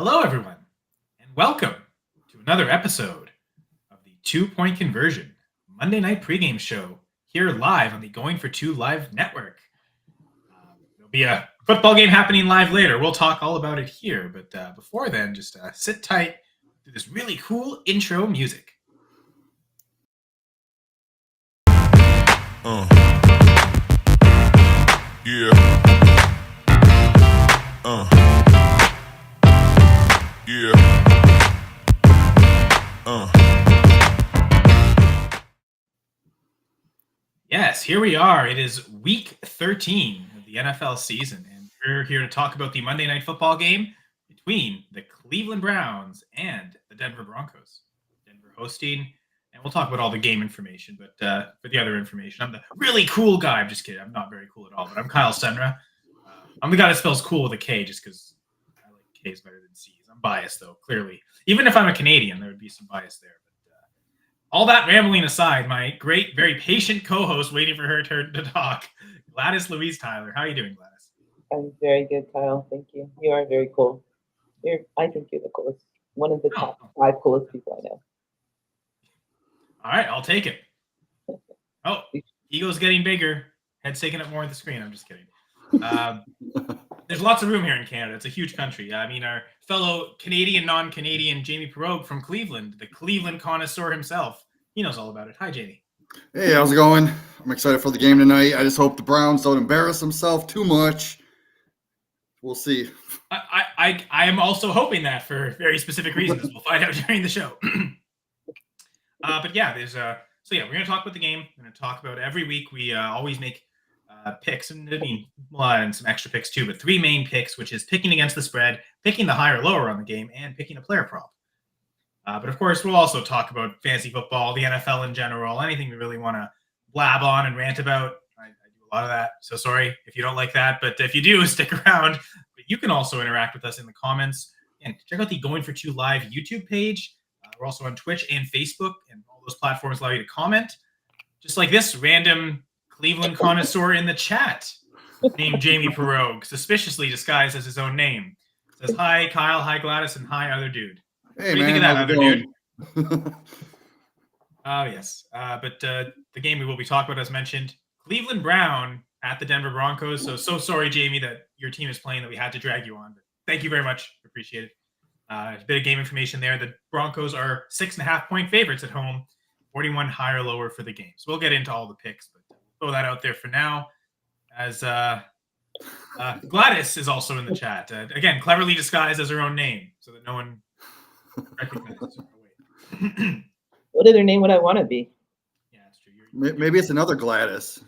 Hello, everyone, and welcome to another episode of the 2 Point Conversion Monday night pregame show here live on the Going for Two Live network. There'll be a football game happening live later. We'll talk all about it here, but before then, just sit tight to this really cool intro music. Yeah. Yeah. Yes, here we are. It is week 13 of the NFL season, and we're here to talk about the Monday night football game between the Cleveland Browns and the Denver Broncos. Denver hosting, and we'll talk about all the game information, but for the other information, I'm the really cool guy. I'm just kidding. I'm not very cool at all, but I'm Kyle Senra. I'm the guy that spells cool with a K just because I like K's better than C's. I'm biased, though, clearly. Even if I'm a Canadian, there would be some bias there. All that rambling aside, my great, very patient co-host waiting for her turn to talk, Gladys Louise Tyler. How are you doing, Gladys? I'm very good, Kyle. Thank you. You are very cool. I think you're the coolest. One of the top 5 coolest people I know. All right, I'll take it. Oh, ego's getting bigger. Head's taking up more of the screen. I'm just kidding. There's lots of room here in Canada. It's a huge country. I mean, our fellow Canadian, non-Canadian Jamie Pirogue from Cleveland, the Cleveland connoisseur himself, he knows all about it. Hi, Jamie. Hey, how's it going? I'm excited for the game tonight. I just hope the Browns don't embarrass themselves too much. We'll see. I am also hoping that for very specific reasons. We'll find out during the show. But yeah, we're going to talk about the game. We're going to talk about every week. We always make picks, and some extra picks too, but 3 main picks, which is picking against the spread, picking the higher lower on the game, and picking a player prop. But of course, we'll also talk about fantasy football, the NFL in general, anything we really want to blab on and rant about. I do a lot of that, so sorry if you don't like that, but if you do, stick around. But you can also interact with us in the comments, and check out the Going for Two Live YouTube page. We're also on Twitch and Facebook, and all those platforms allow you to comment. Just like this random Cleveland connoisseur in the chat named Jamie Pirogue, suspiciously disguised as his own name. Says, hi, Kyle, hi, Gladys, and hi, other dude. Hey, what do you man, think of that, how's it other going? dude? Oh, yes. But the game we will be talking about, as mentioned, Cleveland Brown at the Denver Broncos. So sorry, Jamie, that your team is playing, that we had to drag you on. But thank you very much. Appreciate it. A bit of game information there. The Broncos are 6.5-point favorites at home, 41 higher lower for the game. So we'll get into all the picks, but throw that out there for now. As Gladys is also in the chat. Again, cleverly disguised as her own name so that no one recognizes her. What other name would I want to be? Yeah, that's true. Maybe it's another Gladys.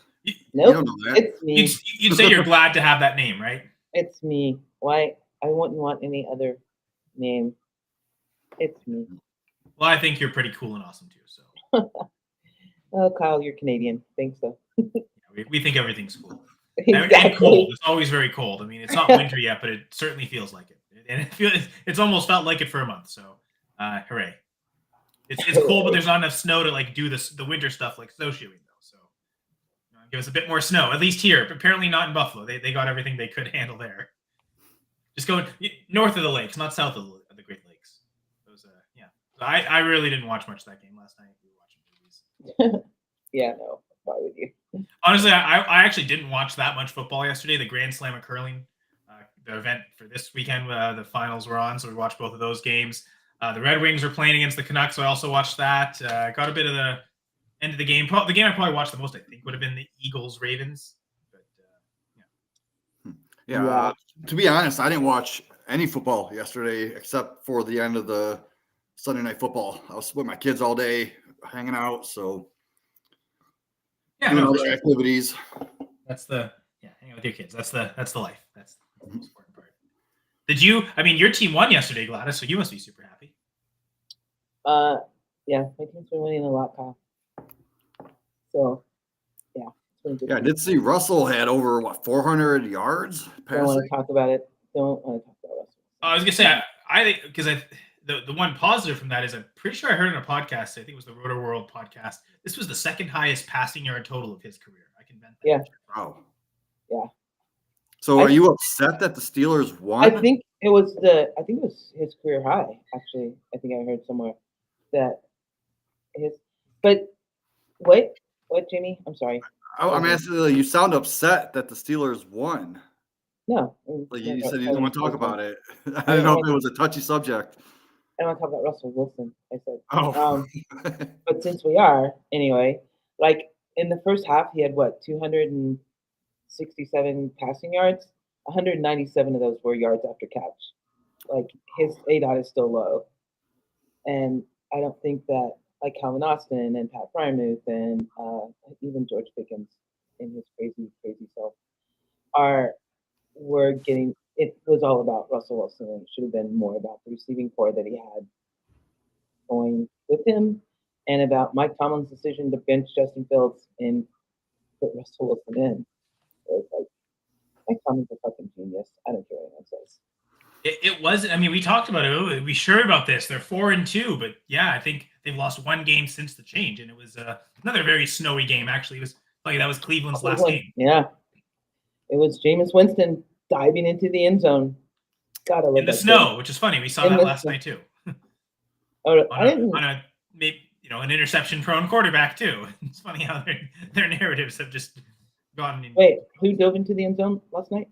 Nope, You don't know that. it's me. You'd say you're glad to have that name, right? It's me. Why? I wouldn't want any other name. It's me. Well, I think you're pretty cool and awesome too. So, Oh, Kyle, you're Canadian. Think so. we think everything's cool. Exactly. And cold. It's always very cold. I mean, it's not winter yet, but it certainly feels like it. And it's almost felt like it for a month. So, hooray! It's cold, but there's not enough snow to do the winter stuff like snowshoeing though. So, give us a bit more snow, at least here. But apparently not in Buffalo. They got everything they could handle there. Just going north of the lakes, not south of the Great Lakes. Those, yeah. So I really didn't watch much of that game last night. We were watching movies. Yeah, no. Why would you? Honestly, I actually didn't watch that much football yesterday. The Grand Slam of curling, the event for this weekend, the finals were on, so we watched both of those games. The Red Wings were playing against the Canucks, so I also watched that. Got a bit of the end of the game. The game I probably watched the most, I think, would have been the Eagles-Ravens. But Yeah. To be honest, I didn't watch any football yesterday except for the end of the Sunday night football. I was with my kids all day, hanging out, so doing other activities. That's hang out with your kids. That's the life. That's the most important part. Your team won yesterday, Gladys, so you must be super happy. Yeah, my team's been winning a lot, Kyle. So, yeah. Yeah, I did see Russell had over 400 yards. Don't want to talk about it. Don't want to talk about Russell. I was gonna say I think because the one positive from that is I'm pretty sure I heard in a podcast. I think it was the Roto World podcast. This was the second highest passing yard total of his career. I can vent that. Yeah. Wow. Yeah. So are you upset that the Steelers won? I think It was I think it was his career high, actually. I think I heard somewhere that but what, Jimmy? I'm sorry. I'm asking, you sound upset that the Steelers won. No. Like you said you didn't want to talk about it. I I didn't know if it was a touchy subject. I don't want to talk about Russell Wilson, I said. Oh. But since we are, anyway, like in the first half, he had what, 267 passing yards? 197 of those were yards after catch. Like his ADOT is still low. And I don't think that like Calvin Austin and Pat Fryermuth and even George Pickens in his crazy, crazy self were getting, it was all about Russell Wilson, and it should have been more about the receiving core that he had going with him, and about Mike Tomlin's decision to bench Justin Fields and put Russell Wilson in. It was like, Mike Tomlin's a fucking genius. I don't care what anyone says. It wasn't. I mean, we talked about it. We sure about this. They're 4-2, but yeah, I think they've lost one game since the change, and it was another very snowy game. Actually, it was like that was Cleveland's last game. Yeah, it was Jameis Winston diving into the end zone. God, I love in the snow, which is funny. We saw that last night too. on a maybe an interception-prone quarterback too. It's funny how their narratives have just gone. Wait, who dove into the end zone last night?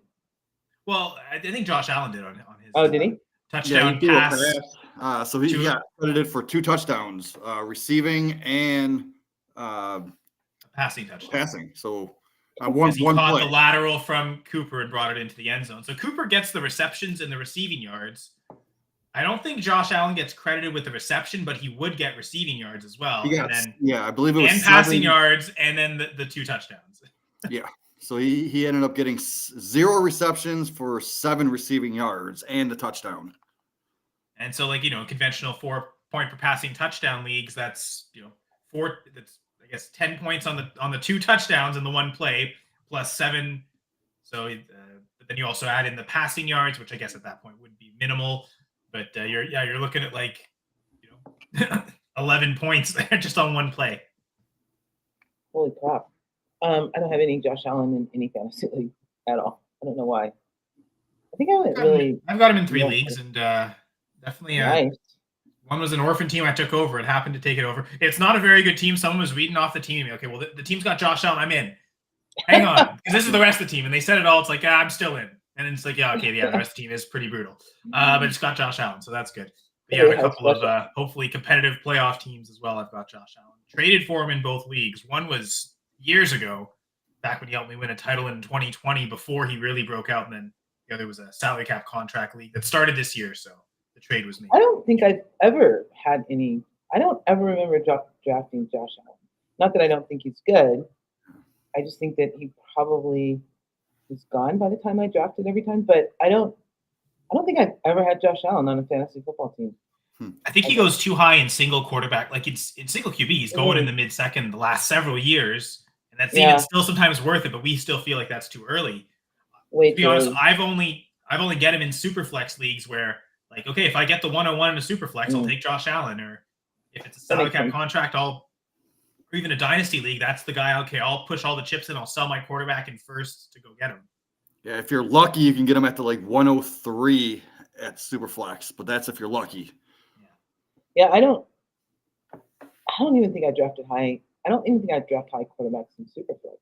Well, I think Josh Allen did on his. Oh, did he? Touchdown pass. So he got credited for 2 touchdowns, receiving and passing touchdown. Passing. So he caught the lateral from Cooper and brought it into the end zone. So Cooper gets the receptions and the receiving yards. I don't think Josh Allen gets credited with the reception, but he would get receiving yards as well. I believe it was and passing yards, and then the 2 touchdowns. Yeah. So he ended up getting 0 receptions for 7 receiving yards and a touchdown. And so, conventional 4-point per passing touchdown leagues, that's 10 points on the 2 touchdowns in the 1 play plus 7. So but then you also add in the passing yards, which I guess at that point would be minimal. But you're looking at 11 points just on 1 play. Holy crap! I don't have any Josh Allen in any fantasy league at all. I don't know why. I think I've got him in 3 leagues, and definitely nice. One was an orphan team I took over. It happened to take it over. It's not a very good team. Someone was reading off the team. Okay, well, the team's got Josh Allen. I'm in. Hang on, because this is the rest of the team. And they said it all. It's like, I'm still in. And it's like, the rest of the team is pretty brutal. But it's got Josh Allen, so that's good. But a couple of hopefully competitive playoff teams as well. I've got Josh Allen. Traded for him in both leagues. One was years ago, back when he helped me win a title in 2020 before he really broke out. And then the other was a salary cap contract league that started this year. So the trade was made. I don't think I've ever had any. I don't ever remember drafting Josh Allen. Not that I don't think he's good. I just think that he probably was gone by the time I drafted every time. But I don't think I've ever had Josh Allen on a fantasy football team. I think he goes too high in single quarterback, like in single QB. He's going in the mid-second the last several years, and that's even still sometimes worth it. But we still feel like that's too early. To be honest, I've only get him in super flex leagues where, like, okay, if I get the 101 in a super flex, I'll take Josh Allen. Or if it's a salary cap contract, or even a dynasty league, that's the guy. Okay, I'll push all the chips in. I'll sell my quarterback in first to go get him. Yeah, if you're lucky, you can get him at the 103 at Superflex, but that's if you're lucky. Yeah, I don't even think I drafted high. I don't even think I draft high quarterbacks in Superflex.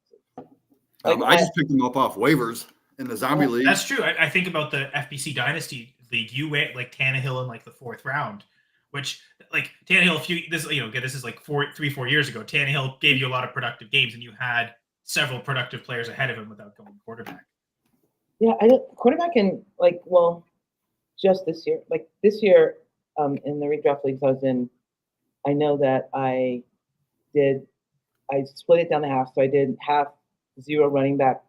I just picked them up off waivers in the Zombie League. That's true. I think about the FBC Dynasty League. You went Tannehill in the 4th round, which Tannehill. This is 3-4 years ago. Tannehill gave you a lot of productive games, and you had several productive players ahead of him without going quarterback. Yeah, quarterback in just this year. This year, in the redraft leagues I was in, I know that I split it down to half. So I did half zero running back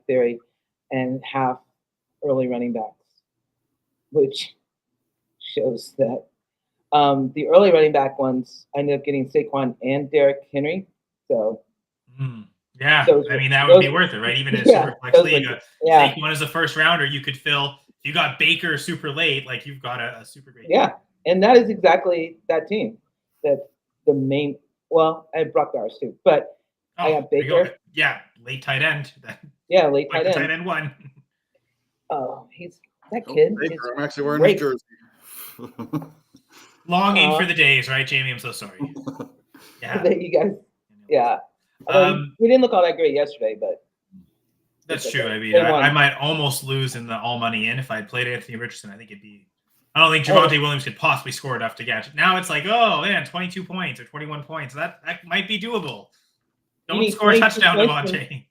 theory, and half early running backs, which shows that the early running back ones I ended up getting Saquon and Derrick Henry. So. Yeah, that would be worth it, right? Even in a super flex league, Saquon is a first rounder. You could fill. If you got Baker super late, you've got a super great team. And that is exactly that team. That the main. Well, I had Brock Bowers too, but I got Baker. Yeah, late tight end. Late tight end. Tight end 1. Oh, That kid is Baker, I'm actually wearing great. his jersey. Longing for the days, right, Jamie? I'm so sorry. Yeah. That you guys, yeah. Although we didn't look all that great yesterday, but That's it's true. okay. I mean, They won. I might almost lose in the all money in if I played Anthony Richardson. I think it'd be. I don't think Oh. Javonte Williams could possibly score enough to get. Now it's like, oh man, 22 points or 21 points. That might be doable. Don't need score a 22 touchdown, points Javonte.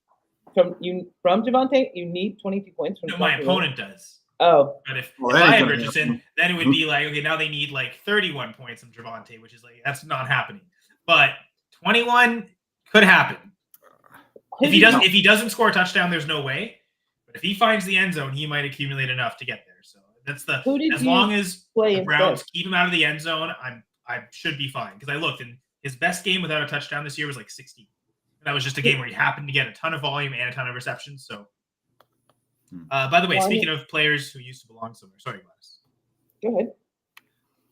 From Javonte, you need 22 points from No, my Javonte opponent does. Oh, But if Well, I that ain't had gonna Richardson, happen. then it would be like, okay, now they need like 31 points from Javonte, which is like that's not happening. But 21 could happen. If he doesn't score a touchdown, there's no way. But if he finds the end zone, he might accumulate enough to get there. So that's the as long as the Browns keep him out of the end zone, I should be fine. Because I looked and his best game without a touchdown this year was like 60. And that was just a game where he happened to get a ton of volume and a ton of receptions. So by the way, speaking of players who used to belong somewhere, sorry, Gladys. Go ahead.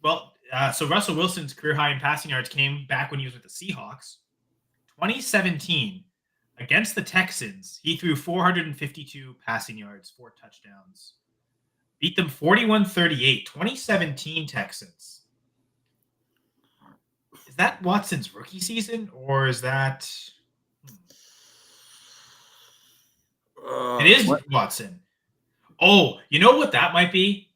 Well, so Russell Wilson's career high in passing yards came back when he was with the Seahawks. 2017. Against the Texans, he threw 452 passing yards, 4 touchdowns. Beat them 41-38, 2017 Texans. Is that Watson's rookie season, or is that... It is Watson. Oh, you know what that might be?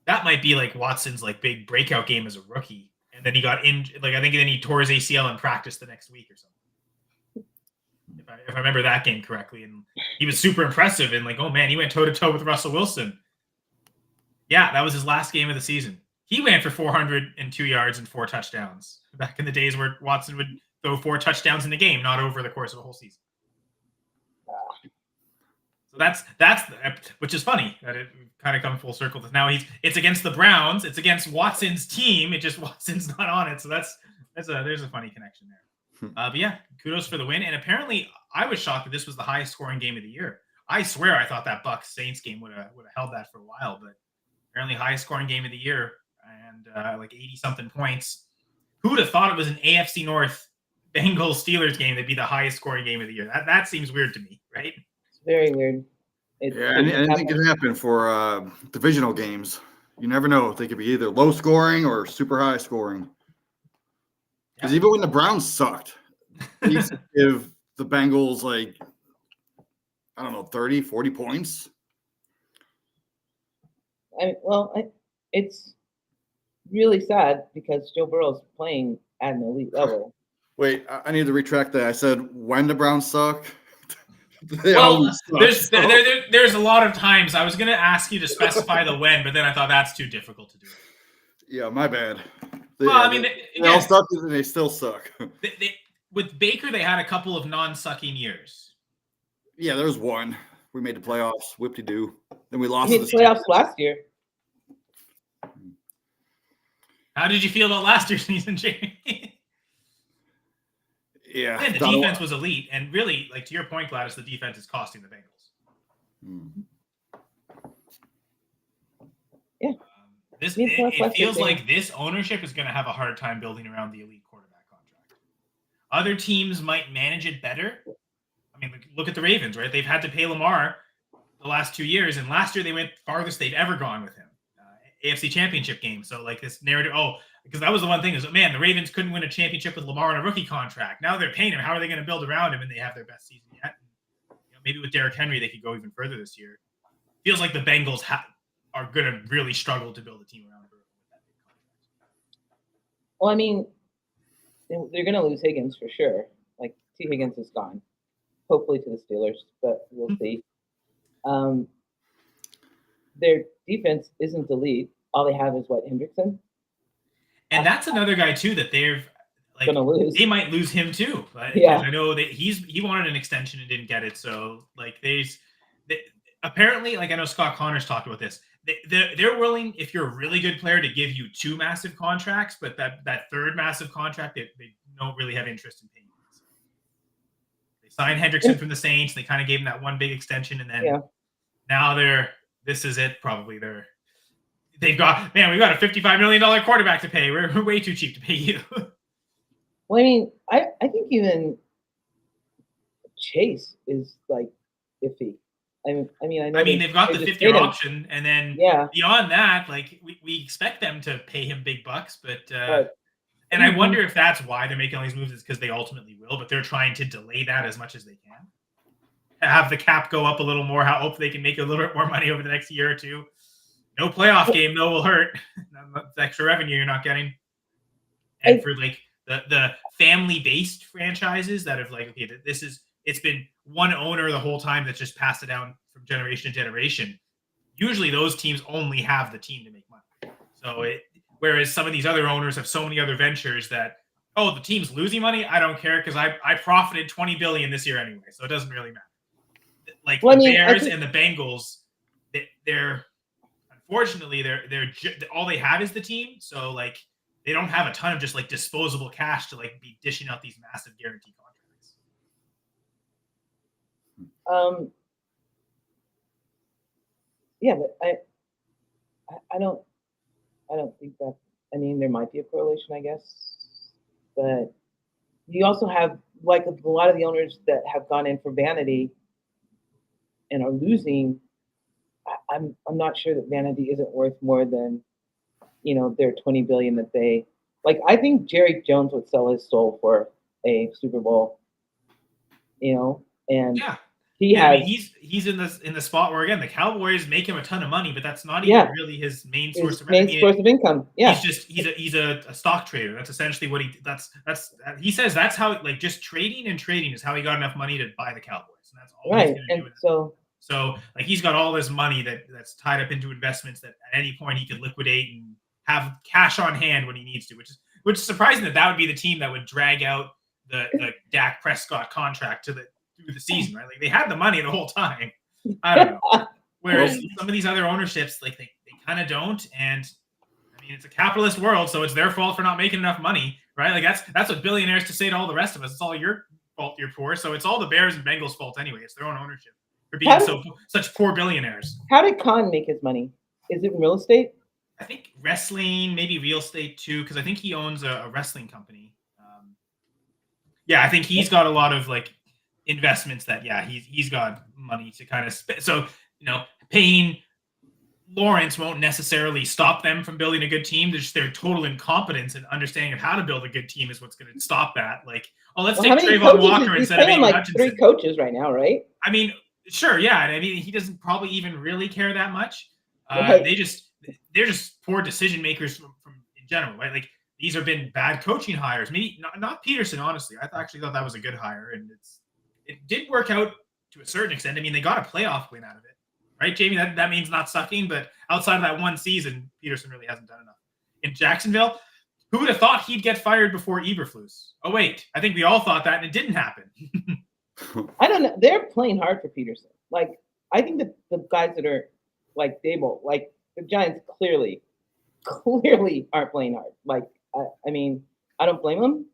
That might be like Watson's like big breakout game as a rookie. And then he got injured. Like I think then he tore his ACL in practice the next week or something. If I remember that game correctly, and he was super impressive, and like, oh man, he went toe to toe with Russell Wilson. Yeah, that was his last game of the season. He went for 402 yards and 4 touchdowns back in the days where Watson would throw 4 touchdowns in the game, not over the course of a whole season. So that's which is funny that it kind of come full circle. Now it's against the Browns, it's against Watson's team. It just Watson's not on it, so there's a funny connection there. But yeah, kudos for the win. And apparently, I was shocked that this was the highest scoring game of the year. I swear I thought that Bucs Saints game would have held that for a while, but apparently highest scoring game of the year and like 80 something points. Who would have thought it was an AFC North Bengals Steelers game that'd be the highest scoring game of the year? That seems weird to me, right? It's very weird. Anything can happen for divisional games. You never know. They could be either low scoring or super high scoring. Because even when the Browns sucked, they used to give the Bengals like, I don't know, 30, 40 points. It's really sad because Joe Burrow's playing at an elite level. Wait, I need to retract that. I said when the Browns suck. Well, there's a lot of times I was going to ask you to specify the when, but then I thought that's too difficult to do. Yeah, my bad. They all suck and they still suck. With Baker, they had a couple of non-sucking years. Yeah, there was one. We made the playoffs. Whip-de-doo. Then we lost the playoffs last year. How did you feel about last year's season, Jamie? Yeah. And the defense was elite. And really, like to your point, Gladys, the defense is costing the Bengals. Yeah. It feels like this ownership is going to have a hard time building around the elite quarterback contract. Other teams might manage it better. I mean, look at the Ravens, right? They've had to pay Lamar the last 2 years, and last year they went farthest they've ever gone with him. AFC Championship game. So like this narrative, because that was the one thing is, man, the Ravens couldn't win a championship with Lamar on a rookie contract. Now they're paying him. How are they going to build around him? And they have their best season yet. Maybe with Derrick Henry, they could go even further this year. Feels like the Bengals are going to really struggle to build a team around her. Well, I mean, they're going to lose Higgins for sure. Like T. Higgins is gone, hopefully to the Steelers, but we'll see. Their defense isn't elite. All they have is Hendrickson. And that's another guy too that they're like gonna lose. They might lose him too. Yeah, I know that he wanted an extension and didn't get it. So like apparently, like I know Scott Connors talked about this. They're willing, if you're a really good player, to give you 2 massive contracts, but that third massive contract they don't really have interest in paying. They signed Hendrickson from the Saints. They kind of gave him that one big extension, and then now this is it. Probably we've got a $55 million quarterback to pay. We're way too cheap to pay you. Well, I mean, I think even Chase is like iffy. I mean, I know. I mean, they've got the just 50-year paid him. option, and then Yeah, beyond that, like we expect them to pay him big bucks, but but and I wonder if that's why they're making all these moves is because they ultimately will, but they're trying to delay that as much as they can. Have the cap go up a little more. Hope they can make a little bit more money over the next year or two. No playoff game though will hurt. That's extra revenue you're not getting. And for like the family-based franchises that have like, okay, it's been one owner the whole time that's just passed it down from generation to generation. Usually those teams only have the team to make money. So whereas some of these other owners have so many other ventures that, oh, the team's losing money, I don't care because I profited $20 billion this year anyway, so it doesn't really matter. Like the Bears and the Bengals, they're unfortunately they're all they have is the team, so like they don't have a ton of just like disposable cash to like be dishing out these massive guarantee contracts. Yeah, but I don't think that. I mean, there might be a correlation, I guess, but you also have like a lot of the owners that have gone in for vanity and are losing. I'm not sure that vanity isn't worth more than, their $20 billion that they like. I think Jerry Jones would sell his soul for a Super Bowl, and yeah. He has. I mean, he's in the spot where again the Cowboys make him a ton of money, but that's not even really his main source of income. Yeah, he's a stock trader. That's essentially what he says. That's how like just trading is how he got enough money to buy the Cowboys, and that's all he's gonna do. So like he's got all this money that's tied up into investments that at any point he could liquidate and have cash on hand when he needs to, which is surprising that would be the team that would drag out the Dak Prescott contract through the season, right? Like they had the money the whole time. I don't know. Whereas some of these other ownerships, like they kind of don't. And I mean, it's a capitalist world, so it's their fault for not making enough money, right? Like that's what billionaires to say to all the rest of us. It's all your fault you're poor. So it's all the Bears and Bengals' fault anyway. It's their own ownership for being such poor billionaires. How did Khan make his money? Is it in real estate? I think wrestling, maybe real estate too, because I think he owns a wrestling company. I think he's got a lot of like investments that he's got money to kind of spend. So paying Lawrence won't necessarily stop them from building a good team. Just their total incompetence and understanding of how to build a good team is what's going to stop that. Like, let's take Trayvon Walker instead of Aiden Hutchinson. 3 coaches right now, right? I mean, sure, yeah. I mean, he doesn't probably even really care that much. Right. They're just poor decision makers from in general, right? Like these have been bad coaching hires. Maybe not Peterson, honestly. I actually thought that was a good hire, and it did work out to a certain extent. I mean, they got a playoff win out of it, right, Jamie? That means not sucking, but outside of that one season, Peterson really hasn't done enough. In Jacksonville, who would have thought he'd get fired before Eberflus? Oh, wait. I think we all thought that, and it didn't happen. I don't know. They're playing hard for Peterson. Like, I think that the guys that are like Dable, like the Giants clearly aren't playing hard. Like, I mean, I don't blame them.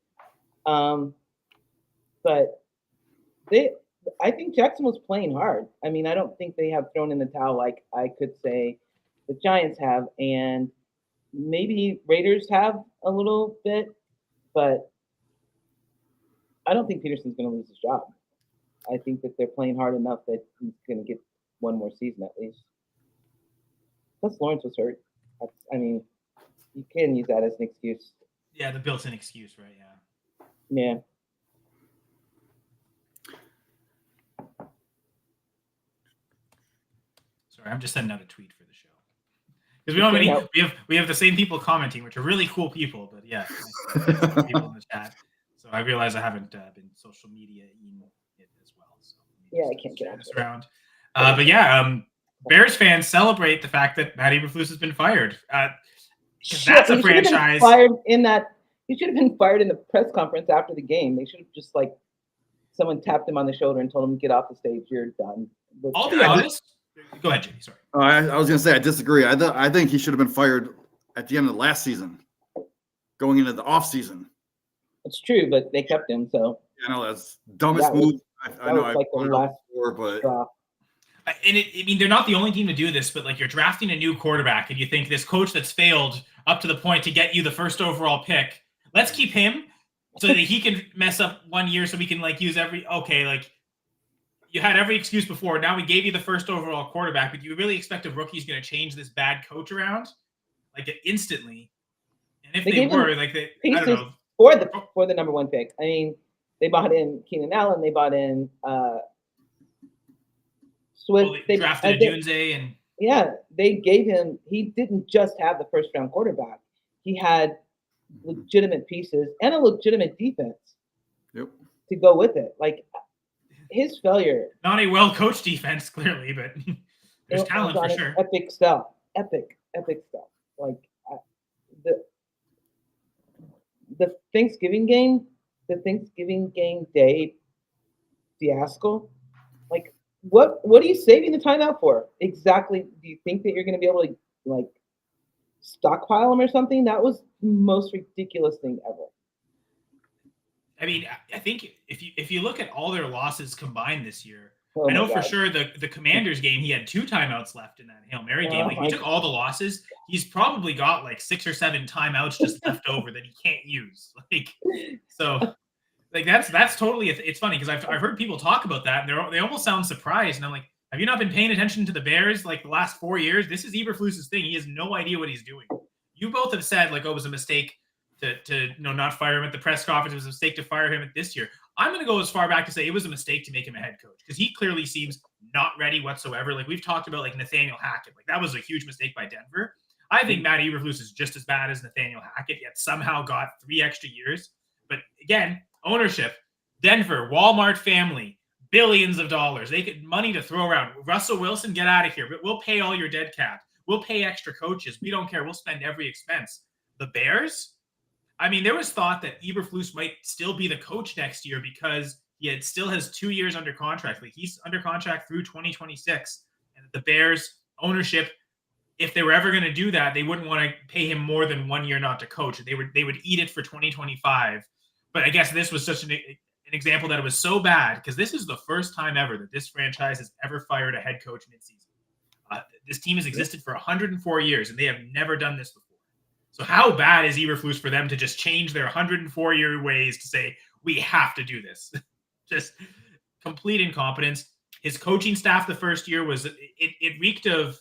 But I think Jackson was playing hard. I mean, I don't think they have thrown in the towel like I could say the Giants have, and maybe Raiders have a little bit, but I don't think Peterson's going to lose his job. I think that they're playing hard enough that he's going to get one more season at least. Plus, Lawrence was hurt. I mean, you can use that as an excuse. Yeah, the built-in excuse, right? Yeah. Sorry, I'm just sending out a tweet for the show because we don't have any. We have the same people commenting, which are really cool people. But yeah, people in the chat. So I realize I haven't been social media it as well. So I can't get this around. But Bears fans celebrate the fact that Matt Eberflus has been fired. That's a franchise. He should have been fired in the press conference after the game. They should have just like someone tapped him on the shoulder and told him, "Get off the stage. You're done." I'll be honest. Go ahead, Jimmy. Sorry. I was going to say I disagree. I think he should have been fired at the end of the last season, going into the off season. It's true, but they kept him. So I know that's dumbest move. I know. Like the last before, but. And I mean, they're not the only team to do this, but like you're drafting a new quarterback, and you think this coach that's failed up to the point to get you the first overall pick, let's keep him so that he can mess up 1 year, so we can like use you had every excuse before. Now we gave you the first overall quarterback, but you really expect a rookie's going to change this bad coach around like instantly? And if they were, like I don't know, for the number 1 pick. I mean, they bought in Keenan Allen, they bought in Swift. They drafted Adunze and yeah, they gave him. He didn't just have the first round quarterback. He had legitimate pieces and a legitimate defense. Yep. To go with it. Like his failure. Not a well coached defense, clearly, but there's talent for sure. Epic stuff. Epic stuff. Like the Thanksgiving game day fiasco. Like what are you saving the timeout for? Exactly. Do you think that you're going to be able to like stockpile them or something? That was the most ridiculous thing ever. I mean, I think if you look at all their losses combined this year, I know for sure the Commanders game, he had 2 timeouts left in that Hail Mary game. Like, if you took all the losses, he's probably got like 6 or 7 timeouts just left over that he can't use. Like, so like that's totally, it's funny because I've heard people talk about that and they almost sound surprised. And I'm like, have you not been paying attention to the Bears like the last 4 years? This is Eberflus's thing. He has no idea what he's doing. You both have said like, oh, it was a mistake to not fire him at the press conference. It was a mistake to fire him at this year. I'm going to go as far back to say it was a mistake to make him a head coach because he clearly seems not ready whatsoever. Like we've talked about like Nathaniel Hackett. Like that was a huge mistake by Denver. I think Matt Eberflus is just as bad as Nathaniel Hackett, yet somehow got 3 extra years. But again, ownership, Denver, Walmart family, billions of dollars. They get money to throw around. Russell Wilson, get out of here. We'll pay all your dead cap. We'll pay extra coaches. We don't care. We'll spend every expense. The Bears, I mean, there was thought that Eberflus might still be the coach next year because he still has 2 years under contract. Like he's under contract through 2026. And the Bears ownership, if they were ever going to do that, they wouldn't want to pay him more than 1 year not to coach. They would eat it for 2025. But I guess this was such an example that it was so bad because this is the first time ever that this franchise has ever fired a head coach midseason. This team has existed for 104 years, and they have never done this before. So how bad is Eberflus for them to just change their 104-year ways to say, we have to do this? Just complete incompetence. His coaching staff the first year it reeked of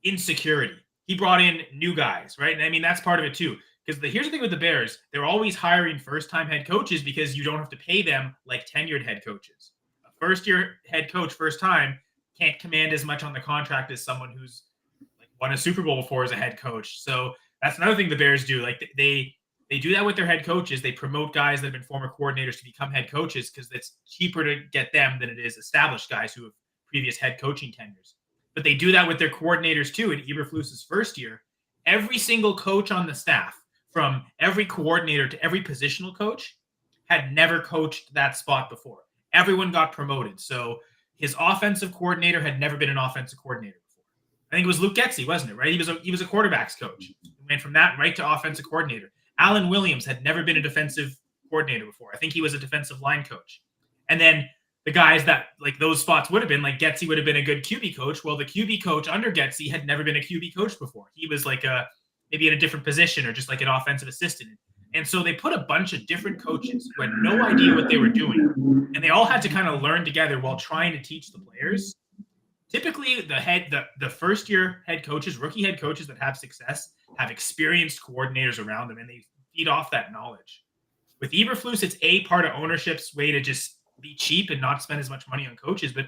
insecurity. He brought in new guys, right? And I mean, that's part of it too. Because here's the thing with the Bears. They're always hiring first-time head coaches because you don't have to pay them like tenured head coaches. A first-year head coach, first time, can't command as much on the contract as someone who's like won a Super Bowl before as a head coach. So that's another thing the Bears do. Like they do that with their head coaches. They promote guys that have been former coordinators to become head coaches because it's cheaper to get them than it is established guys who have previous head coaching tenures. But they do that with their coordinators too. In Eberflus's first year, every single coach on the staff, from every coordinator to every positional coach, had never coached that spot before. Everyone got promoted. So his offensive coordinator had never been an offensive coordinator before. I think it was Luke Getsy, wasn't it? Right? He was a quarterbacks coach. He went from that right to offensive coordinator. Alan Williams had never been a defensive coordinator before. I think he was a defensive line coach. And then the guys that like those spots would have been like Getsy would have been a good QB coach. Well, the QB coach under Getsy had never been a QB coach before. He was like maybe in a different position or just like an offensive assistant. And so they put a bunch of different coaches who had no idea what they were doing. And they all had to kind of learn together while trying to teach the players. Typically, the first year head coaches, rookie head coaches that have success, have experienced coordinators around them, and they feed off that knowledge. With Eberflus, it's a part of ownership's way to just be cheap and not spend as much money on coaches. But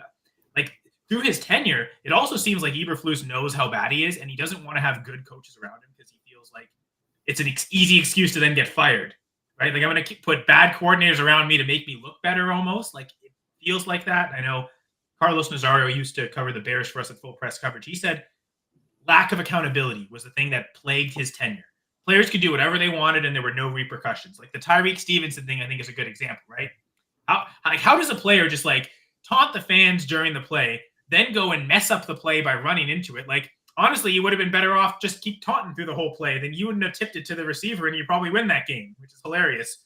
like through his tenure, it also seems like Eberflus knows how bad he is, and he doesn't want to have good coaches around him because he feels like it's an easy excuse to then get fired, right? Like I'm going to put bad coordinators around me to make me look better almost. Like it feels like that. I know Carlos Nazario used to cover the Bears for us at Full Press Coverage. He said lack of accountability was the thing that plagued his tenure. Players could do whatever they wanted and there were no repercussions. Like the Tyreek Stevenson thing, I think is a good example, right? How does a player just like taunt the fans during the play, then go and mess up the play by running into it? Like, honestly, you would have been better off just keep taunting through the whole play. Then you wouldn't have tipped it to the receiver and you probably win that game, which is hilarious.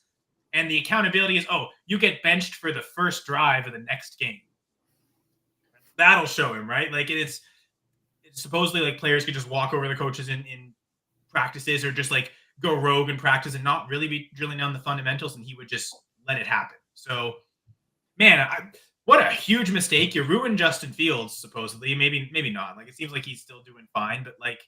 And the accountability is, you get benched for the first drive of the next game. That'll show him, right? Like it's supposedly like players could just walk over the coaches in practices or just like go rogue in practice and not really be drilling down the fundamentals, and he would just let it happen. So, man, what a huge mistake. You ruined Justin Fields, supposedly. Maybe not. Like, it seems like he's still doing fine, but like,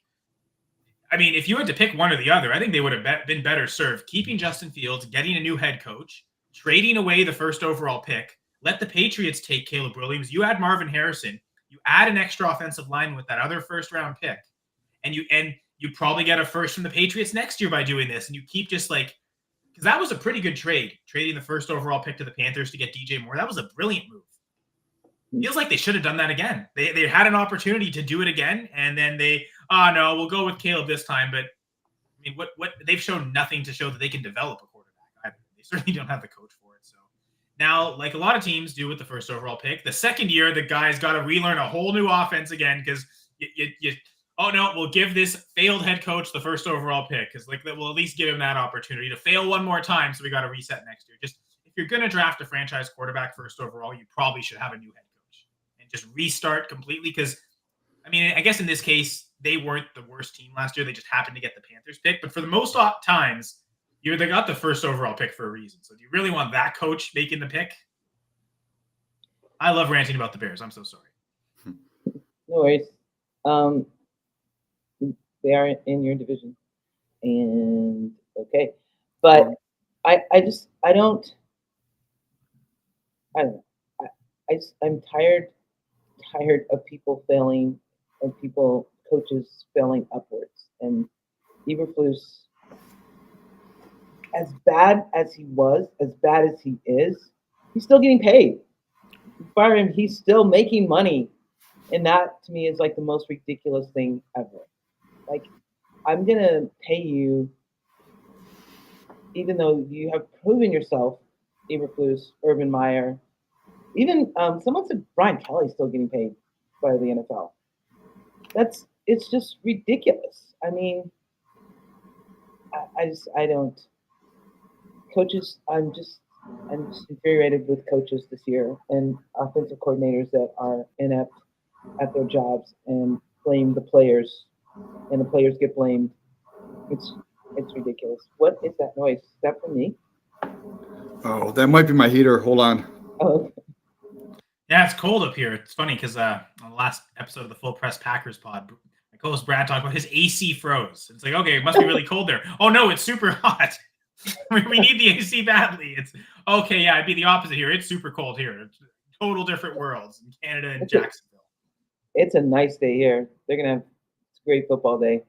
I mean, if you had to pick one or the other, I think they would have been better served keeping Justin Fields, getting a new head coach, trading away the first overall pick, let the Patriots take Caleb Williams. You add Marvin Harrison, you add an extra offensive line with that other first round pick, and you probably get a first from the Patriots next year by doing this, and you keep just like, because that was a pretty good trade, trading the first overall pick to the Panthers to get DJ Moore. That was a brilliant move. Feels like they should have done that again. They had an opportunity to do it again, and then no, we'll go with Caleb this time. But I mean, what they've shown nothing to show that they can develop a quarterback either. They certainly don't have the coach for it. So now, like a lot of teams do with the first overall pick, the second year the guy's got to relearn a whole new offense again because oh no, we'll give this failed head coach the first overall pick because like we'll at least give him that opportunity to fail one more time. So we got to reset next year. Just if you're going to draft a franchise quarterback first overall, you probably should have a new head coach and just restart completely. Because I mean, I guess in this case, they weren't the worst team last year. They just happened to get the Panthers pick. But for the most times, they got the first overall pick for a reason. So do you really want that coach making the pick? I love ranting about the Bears. I'm so sorry. No worries. They are in your division, and okay, but I'm tired of people failing, and coaches failing upwards. And Eberflus, as bad as he was, as bad as he is, he's still getting paid. You fire him, he's still making money. And that, to me, is like the most ridiculous thing ever. Like, I'm going to pay you, even though you have proven yourself, Eberflus, Urban Meyer, even someone said Brian Kelly's still getting paid by the NFL. It's just ridiculous. I mean, I don't. Coaches, I'm just infuriated with coaches this year and offensive coordinators that are inept at their jobs and blame the players, and the players get blamed. It's ridiculous. What is that noise? Is that from me? Oh, that might be my heater. Hold on. Oh, yeah, it's cold up here. It's funny because on the last episode of the Full Press Packers pod, my co-host Brad talked about his AC froze. It's like, okay, it must be really cold there. Oh no, it's super hot. We need the AC badly. It's okay. Yeah, it'd be the opposite here. It's super cold here. It's total different worlds in Canada and Jacksonville. It's a nice day here. They're gonna have a great football day.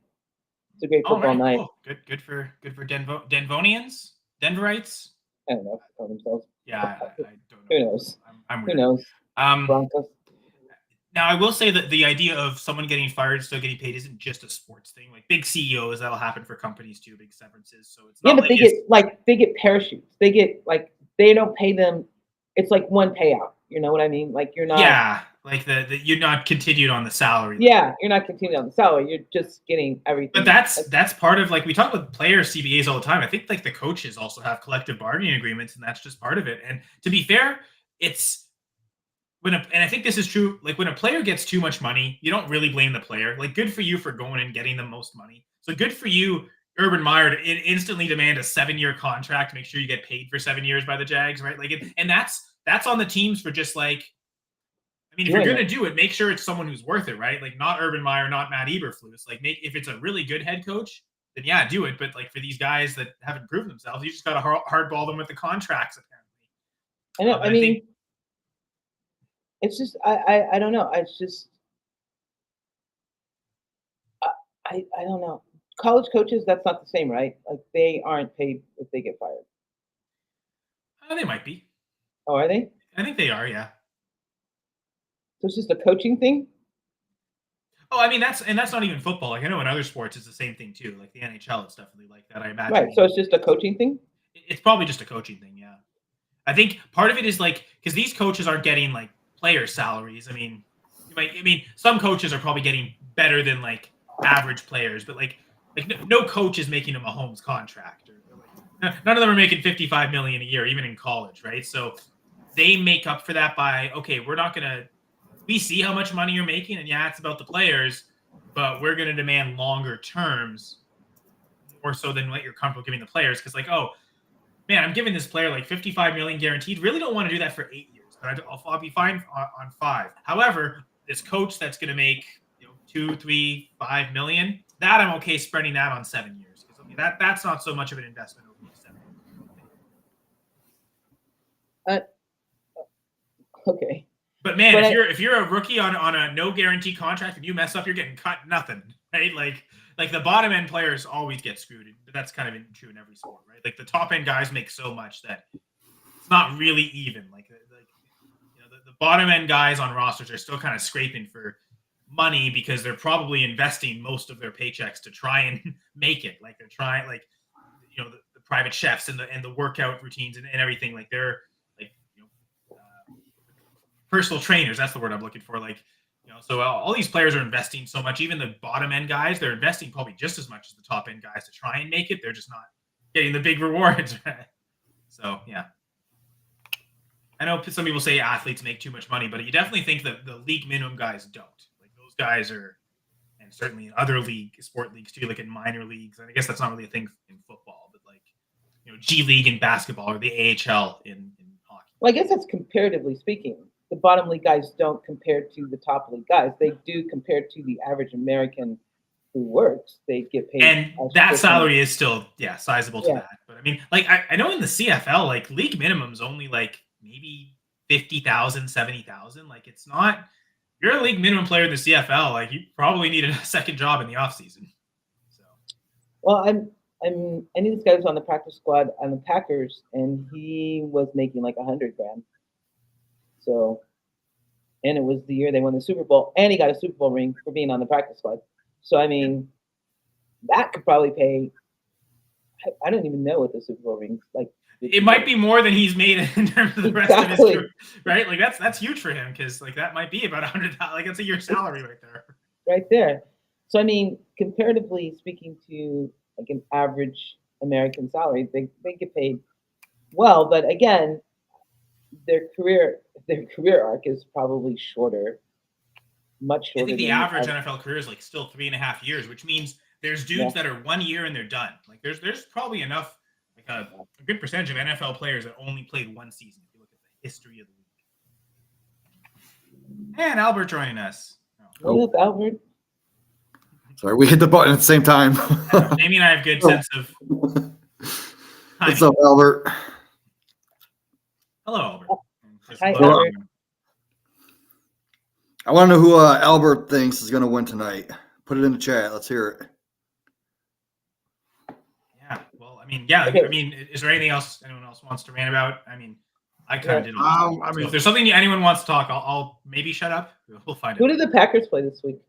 It's a great football night. Cool. Good for Denvonians, Denverites. I don't know if they call themselves. Yeah, I don't know. Who knows? I'm Who weird. knows? Broncos. Now, I will say that the idea of someone getting fired, still getting paid, isn't just a sports thing. Like big CEOs, that'll happen for companies too, big severances. So it's not but they get parachutes. They get they don't pay them. It's like one payout. You know what I mean? Like you're not. Yeah, like you're not continued on the salary. Yeah, you're not continuing on the salary. You're just getting everything. But that's part of we talk with player CBAs all the time. I think like the coaches also have collective bargaining agreements, and that's just part of it. And to be fair, it's and I think this is true. Like when a player gets too much money, you don't really blame the player. Like good for you for going and getting the most money. So good for you, Urban Meyer, to instantly demand a 7-year contract to make sure you get paid for 7 years by the Jags, right? Like, and that's on the teams for just like. I mean, if you're going to do it, make sure it's someone who's worth it, right? Like not Urban Meyer, not Matt Eberflus. Like if it's a really good head coach, then yeah, do it. But like for these guys that haven't proven themselves, you just got to hardball them with the contracts, apparently. I know. I mean, it's just I don't know. It's just I don't know. College coaches, that's not the same, right? Like they aren't paid if they get fired. They might be. Oh, are they? I think they are. Yeah. So it's just a coaching thing? Oh, I mean that's not even football. Like I know in other sports it's the same thing too. Like the NHL, it's definitely like that. I imagine. Right. So it's just a coaching thing? It's probably just a coaching thing, yeah. I think part of it is like because these coaches aren't getting like player salaries. I mean, some coaches are probably getting better than like average players, but like no coach is making a Mahomes contract. None of them are making $55 million a year, even in college, right? So they make up for that by we're not gonna. We see how much money you're making, and yeah, it's about the players, but we're going to demand longer terms more so than what you're comfortable giving the players. Because like, oh man, I'm giving this player like $55 million guaranteed. Really don't want to do that for 8 years. I'll be fine on 5. However, this coach that's going to make 2, 3, 5 million, that I'm okay spreading that on 7 years, because that's not so much of an investment over these 7 years. Okay. But man, if you're a rookie on a no guarantee contract and you mess up, you're getting cut nothing, right? Like the bottom end players always get screwed, but that's kind of true in every sport, right? Like the top end guys make so much that it's not really even. Like the bottom end guys on rosters are still kind of scraping for money because they're probably investing most of their paychecks to try and make it. Like they're trying, like the private chefs and the workout routines and everything. Like they're personal trainers. That's the word I'm looking for. So all these players are investing so much. Even the bottom end guys, they're investing probably just as much as the top end guys to try and make it. They're just not getting the big rewards. So yeah, I know some people say athletes make too much money, but you definitely think that the league minimum guys don't. Like those guys are, and certainly in other sport leagues too, like in minor leagues. And I guess that's not really a thing in football, but G League in basketball or the AHL in hockey. Well, I guess that's comparatively speaking. The bottom league guys don't compare to the top league guys. They do compare to the average American who works. They get paid. And that salary is still, sizable to that. But I mean, I know in the CFL, league minimum's only maybe 50,000, 70,000. It's not, you're a league minimum player in the CFL. You probably need a second job in the off season. So. Well, I knew this guy was on the practice squad on the Packers, and he was making $100,000. So, and it was the year they won the Super Bowl, and he got a Super Bowl ring for being on the practice squad. So, I mean, that could probably pay. I don't even know what the Super Bowl rings like. It might be more than he's made in terms of the rest of his career, right? That's huge for him because that might be about $100. That's a year's salary right there. Right there. So, I mean, comparatively speaking to an average American salary, they get paid well, but again, their career arc is probably shorter, much shorter. I think the average NFL career is still 3.5 years, which means there's dudes that are 1 year and they're done. There's probably enough, a good percentage of NFL players that only played 1 season. If you look at the history of the league. And Albert joining us. What up, Albert? Sorry, we hit the button at the same time. Jamie and I have good sense of. What's up, Albert? Hello, Albert. Hi, Albert. I want to know who Albert thinks is going to win tonight. Put it in the chat. Let's hear it. Yeah. Well, I mean, okay. I mean, is there anything else anyone else wants to rant about? I mean, I kind of did. So if there's something anyone wants to talk, I'll maybe shut up. We'll find out. Who did the Packers play this week?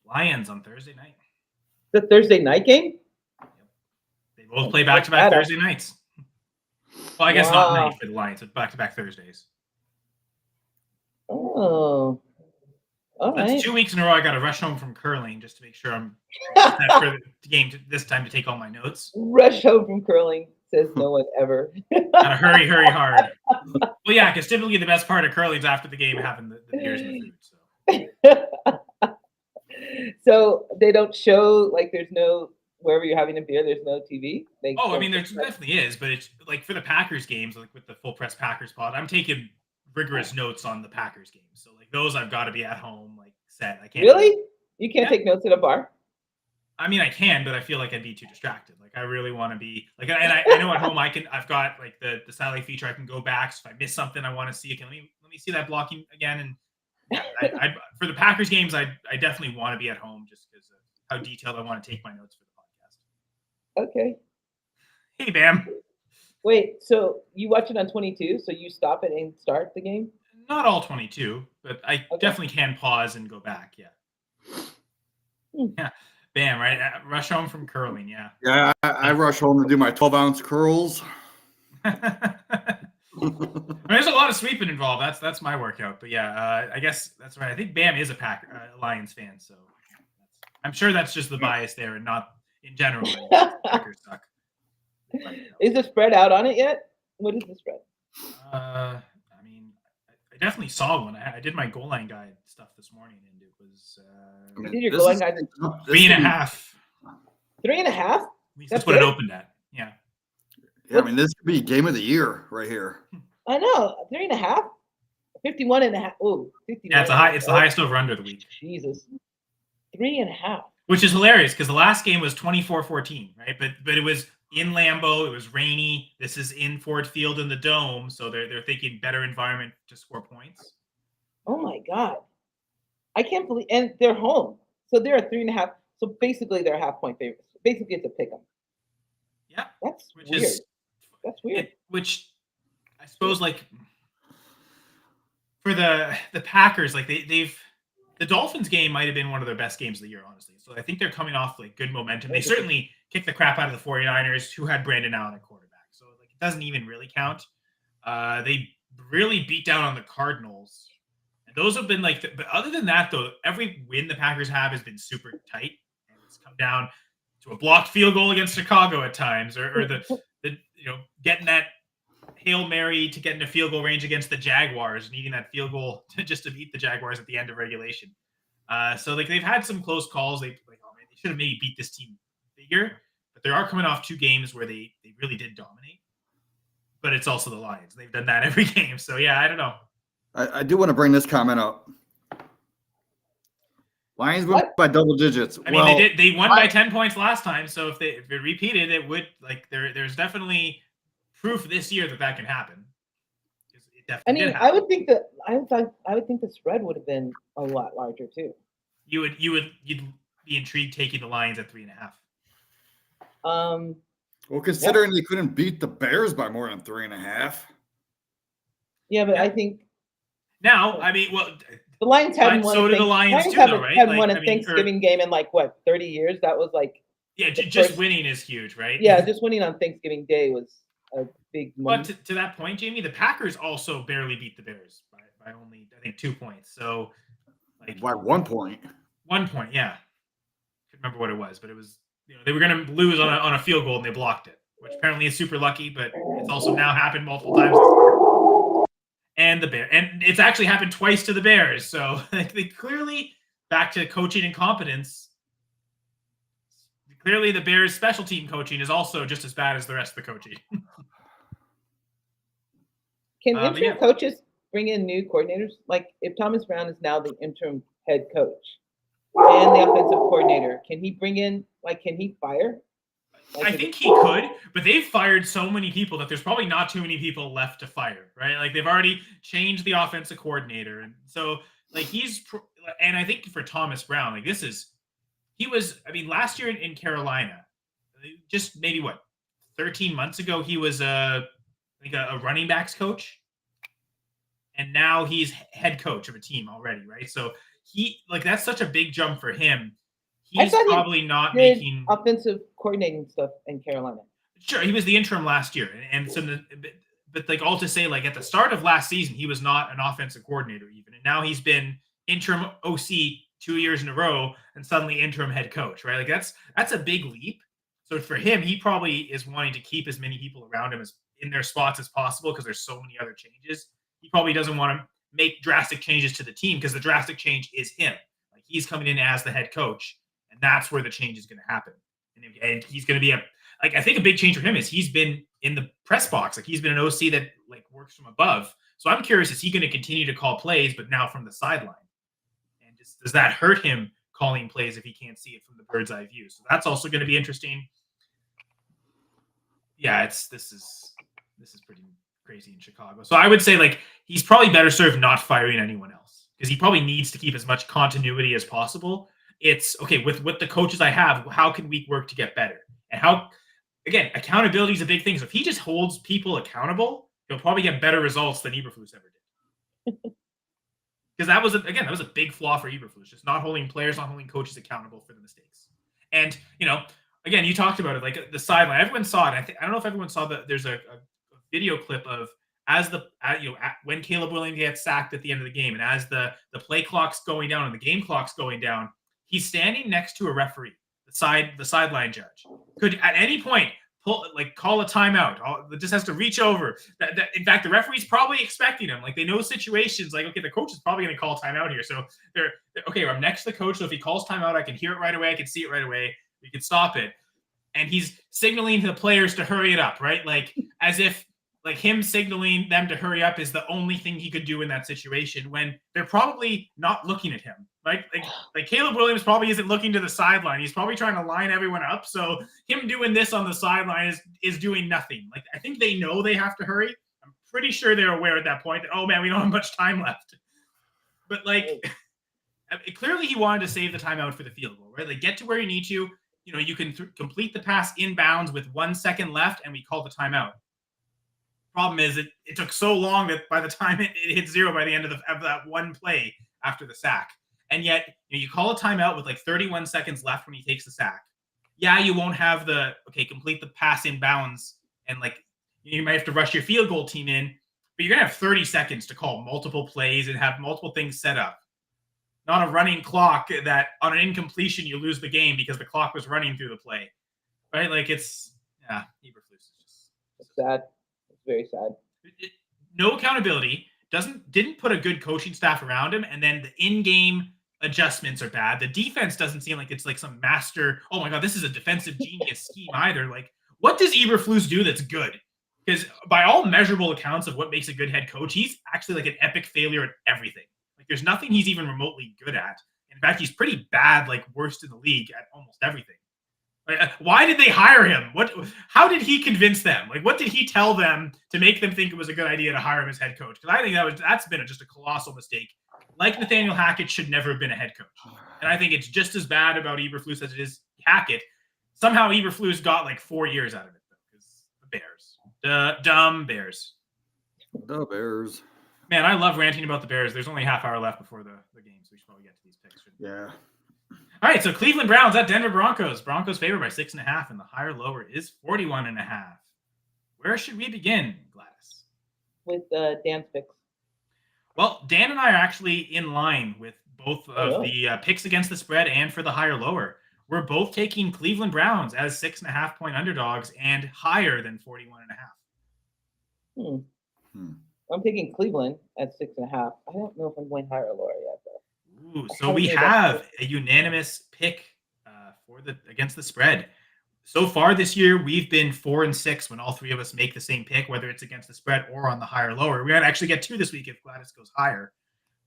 Lions on Thursday night. The Thursday night game? Yep. They both play back-to-back Thursday nights. Well, I guess not night for the Lions, but back-to-back Thursdays. Oh. All right. That's 2 weeks in a row I got to rush home from curling just to make sure I'm set for the game this time to take all my notes. Rush home from curling, says no one ever. Gotta hurry hard. Well, yeah, because typically the best part of curling is after the game having the beers and the food. So. So they don't show, there's no, wherever you're having a beer, there's no TV? I mean, there definitely is, but it's for the Packers games, with the Full Press Packers pod, I'm taking rigorous notes on the Packers games. So those I've got to be at home, set. I can't. Really? You can't take notes at a bar? I mean, I can, but I feel like I'd be too distracted. I really want to be and I know at home I've got the satellite feature. I can go back. So if I miss something I want to see, let me see that blocking again. And I for the Packers games, I definitely want to be at home just because of how detailed I want to take my notes for the podcast. Okay. Hey, Bam. Wait, so you watch it on 22? So you stop it and start the game? Not all 22, but I definitely can pause and go back. Yeah. Yeah. Bam, right? Rush home from curling, yeah. Yeah, I rush home to do my 12-ounce curls. There's a lot of sweeping involved. That's my workout. But yeah, I guess that's right. I think Bam is a Lions fan, so I'm sure that's just the bias there and not in general. Packers suck. Is the spread out on it yet? What is the spread? I mean, I definitely saw one. I did my goal line guide stuff this morning, and it was you did your goal line guide 3.5. 3.5? That's what it opened at. Yeah. Yeah, I mean, this could be game of the year right here. I know. 3.5? 51 and a half. Oh, 59. Yeah, it's the highest over under of the week. Jesus. 3.5. Which is hilarious because the last game was 24-14, right? But it was in Lambeau. It was rainy. This is in Ford Field in the Dome, so they're thinking better environment to score points. Oh my God. I can't believe, and they're home. So they're a 3.5. So basically they're a half-point favorites. Basically it's a pick 'em. Yeah. That's weird. That's weird. Which I suppose like for the Packers, like they've the Dolphins game might have been one of their best games of the year, honestly. So I think they're coming off like good momentum. They certainly kicked the crap out of the 49ers, who had Brandon Allen at quarterback. So like it doesn't even really count. They really beat down on the Cardinals. And those have been like, but other than that, though, every win the Packers have has been super tight. And it's come down to a blocked field goal against Chicago at times, or the getting that Hail Mary to get into field goal range against the Jaguars, needing that field goal to beat the Jaguars at the end of regulation. So like they've had some close calls. They should have maybe beat this team bigger, but they are coming off 2 games where they really did dominate. But it's also the Lions. They've done that every game. So yeah, I don't know. I do want to bring this comment up. Lions won by double digits. I mean, they won by 10 points last time. So if it repeated, it would there's definitely proof this year that can happen. I would think the spread would have been a lot larger too. You'd be intrigued taking the Lions at 3.5. Well, considering they couldn't beat the Bears by more than 3.5. Yeah, but I think now, I mean, well, the Lions hadn't won. So did the Lions too, though, right? Haven't won a Thanksgiving game in 30 years. That was like just winning is huge, right? Yeah, just winning on Thanksgiving Day was a big moment. But to that point, Jamie, the Packers also barely beat the Bears by only, I think, 2 points. So, like by 1 point. 1 point, yeah. I couldn't remember what it was, but it was they were going to lose on a field goal and they blocked it, which apparently is super lucky, but it's also now happened multiple times. And it's actually happened twice to the Bears. So they clearly, back to coaching incompetence. Clearly, the Bears' special team coaching is also just as bad as the rest of the coaching. Can interim coaches bring in new coordinators? Like if Thomas Brown is now the interim head coach and the offensive coordinator, can he bring in? Can he fire? I think he could, but they've fired so many people that there's probably not too many people left to fire, right? Like they've already changed the offensive coordinator, and so like and I think for Thomas Brown, like he was. I mean, last year in Carolina, just maybe 13 months ago, he was a running backs coach, and now he's head coach of a team already, right? So that's such a big jump for him. He's probably not making offensive coordinating stuff in Carolina. Sure, he was the interim last year, and so but like all to say, like at the start of last season, he was not an offensive coordinator even, and now he's been interim OC 2 years in a row, and suddenly interim head coach, right? Like that's a big leap. So for him, he probably is wanting to keep as many people around him as in their spots as possible because there's so many other changes. He probably doesn't want to make drastic changes to the team because the drastic change is him. Like he's coming in as the head coach. And that's where the change is going to happen. And he's going to be I think a big change for him is he's been in the press box. Like he's been an OC that works from above. So I'm curious, is he going to continue to call plays, but now from the sideline? And does that hurt him calling plays if he can't see it from the bird's eye view? So that's also going to be interesting. Yeah, this is pretty crazy in Chicago. So I would say he's probably better served not firing anyone else because he probably needs to keep as much continuity as possible. It's okay with the coaches I have. How can we work to get better? And again, accountability is a big thing. So if he just holds people accountable, he'll probably get better results than Eberflus ever did. Because that was a big flaw for Eberflus, just not holding players, not holding coaches accountable for the mistakes. And again, you talked about it, like the sideline. Everyone saw it. I don't know if everyone saw that. There's a video clip of when Caleb Williams gets sacked at the end of the game, and as the play clock's going down and the game clock's going down. He's standing next to a referee, the sideline judge. Could at any point call a timeout. Just has to reach over. In fact, the referee's probably expecting him. Like they know situations. Like okay, the coach is probably going to call timeout here. So they're okay. I'm next to the coach. So if he calls timeout, I can hear it right away. I can see it right away. We can stop it. And he's signaling to the players to hurry it up, right? Like as if like him signaling them to hurry up is the only thing he could do in that situation when they're probably not looking at him. Like Caleb Williams probably isn't looking to the sideline. He's probably trying to line everyone up. So him doing this on the sideline is doing nothing. Like I think they know they have to hurry. I'm pretty sure they're aware at that point that, oh man, we don't have much time left. But like clearly he wanted to save the timeout for the field goal, right? Like get to where you need to. You know, you can complete the pass inbounds with 1 second left, and we call the timeout. Problem is, it took so long that by the time it hit zero by the end of that one play after the sack, and yet you call a timeout with like 31 seconds left when he takes the sack. Yeah, you won't have complete the pass inbounds, and like you might have to rush your field goal team in, but you're gonna have 30 seconds to call multiple plays and have multiple things set up. Not a running clock that on an incompletion you lose the game because the clock was running through the play, right? Like Eberflus is It's sad. It's very sad. No accountability. Didn't put a good coaching staff around him, and then the in-game adjustments are bad. The defense doesn't seem like it's like some master. Oh my god, this is a defensive genius scheme either. Like, what does Eberflus do that's good? Because by all measurable accounts of what makes a good head coach, he's actually like an epic failure at everything. Like there's nothing he's even remotely good at. In fact, he's pretty bad, like worst in the league at almost everything. Like, why did they hire him? How did he convince them? Like, what did he tell them to make them think it was a good idea to hire him as head coach? Because I think that's been just a colossal mistake. Like Nathaniel Hackett should never have been a head coach. And I think it's just as bad about Eberflus as it is Hackett. Somehow Eberflus got like 4 years out of it, though, because the Bears. The dumb Bears. The Bears. Man, I love ranting about the Bears. There's only a half hour left before the game, so we should probably get to these picks. Yeah. All right, so Cleveland Browns at Denver Broncos. Broncos favored by 6.5, and the higher lower is 41.5. Where should we begin, Gladys? With Dan's picks. Well, Dan and I are actually in line with both of the picks against the spread and for the higher lower. We're both taking Cleveland Browns as 6.5 point underdogs and higher than 41.5. I'm taking Cleveland at 6.5. I don't know if I'm going higher or lower yet, though. Ooh, so we have a unanimous pick against the spread. So far this year, we've been 4-6 when all three of us make the same pick, whether it's against the spread or on the higher lower. We might actually get 2 this week if Gladys goes higher.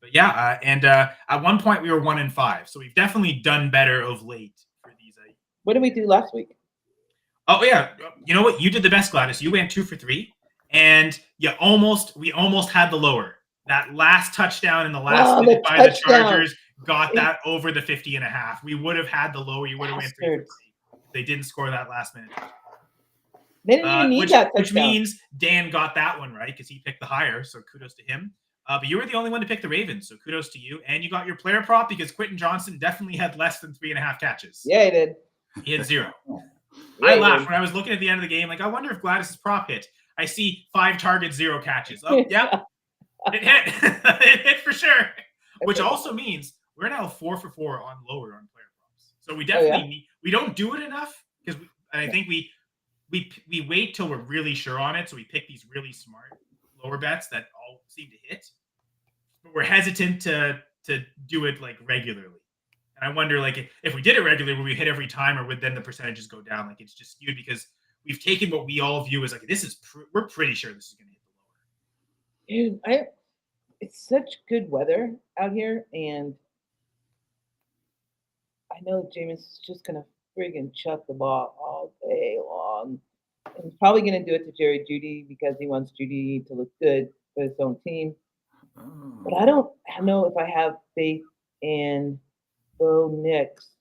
But yeah, and at one point we were 1-5, so we've definitely done better of late for these. What did we do last week? Oh yeah, you know what? You did the best, Gladys. You went 2 for 3, and we almost had the lower. That last touchdown in the last minute by the Chargers got that over the 50.5. We would have had the lower. You would have went 3 for 3. They didn't score that last minute. They didn't even need that touchdown. Which means Dan got that one right because he picked the higher. So kudos to him. But you were the only one to pick the Ravens, so kudos to you. And you got your player prop because Quentin Johnson definitely had less than 3.5 catches. Yeah, he did. He had 0. I laughed when I was looking at the end of the game. Like, I wonder if Gladys's prop hit. I see 5 targets, 0 catches. Oh, yeah. It hit. It hit for sure. Which also means we're now 4 for 4 on lower on player props. So we definitely we don't do it enough because I think we wait till we're really sure on it. So we pick these really smart lower bets that all seem to hit. But we're hesitant to do it like regularly. And I wonder, like, if we did it regularly, would we hit every time, or would then the percentages go down? Like, it's just skewed because we've taken what we all view as like we're pretty sure this is going to hit the lower. Dude, it's such good weather out here, and I know Jameis is just gonna friggin' chuck the ball all day long. And he's probably gonna do it to Jerry Jeudy because he wants Jeudy to look good for his own team. But I don't know if I have faith in Bo Nix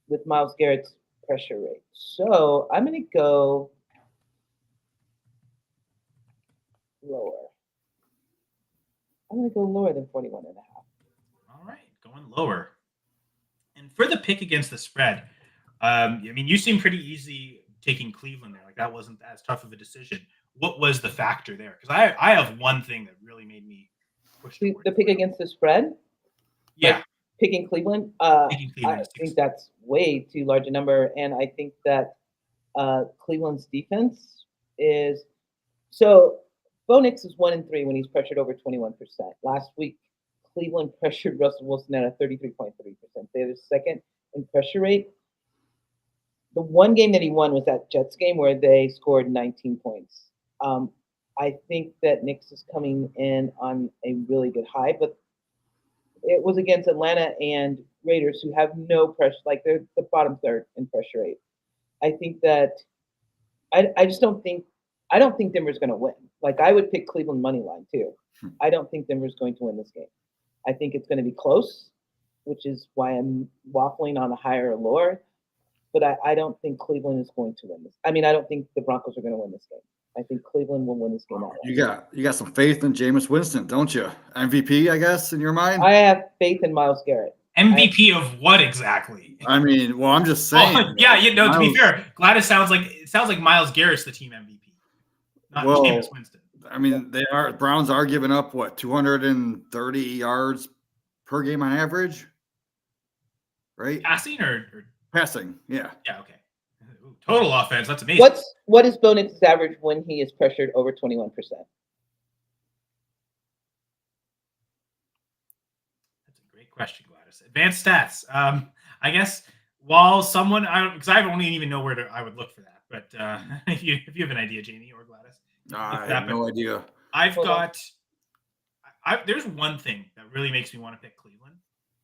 with Myles Garrett's pressure rate. So I'm gonna go lower. I'm going to go lower than 41.5. All right, going lower. And for the pick against the spread, I mean, you seem pretty easy taking Cleveland there. Like, that wasn't as tough of a decision. What was the factor there? Because I have one thing that really made me push the pick against the spread? Yeah. Like picking Cleveland? Picking Cleveland, I think that's way too large a number. And I think that Cleveland's defense is – so – Bo Nix is 1-3 when he's pressured over 21%. Last week, Cleveland pressured Russell Wilson at a 33.3%. They're the second in pressure rate. The one game that he won was that Jets game where they scored 19 points. I think that Knicks is coming in on a really good high, but it was against Atlanta and Raiders, who have no pressure, like they're the bottom third in pressure rate. I think that I just don't think Denver's going to win. Like I would pick Cleveland money line too. I don't think Denver's going to win this game. I think it's going to be close, which is why I'm waffling on a higher or lower. But I don't think Cleveland is going to win this. I mean, I don't think the Broncos are going to win this game. I think Cleveland will win this game outright. You got some faith in Jameis Winston, don't you? MVP, I guess, in your mind. I have faith in Myles Garrett. MVP of what exactly? I mean, well, I'm just saying. Oh, yeah, to be fair, Gladys sounds like Myles Garrett's the team MVP, not Jameis Winston. I mean, Browns are giving up what 230 yards per game on average, right? Passing or passing? Yeah. Yeah. Okay. Ooh, total offense. That's amazing. What is Bo Nix's average when he is pressured over 21%? That's a great question, Gladys. Advanced stats. I guess while someone, because I don't even know where I would look for that, but if you have an idea, Jamie or Gladys, I have no idea. There's one thing that really makes me want to pick Cleveland.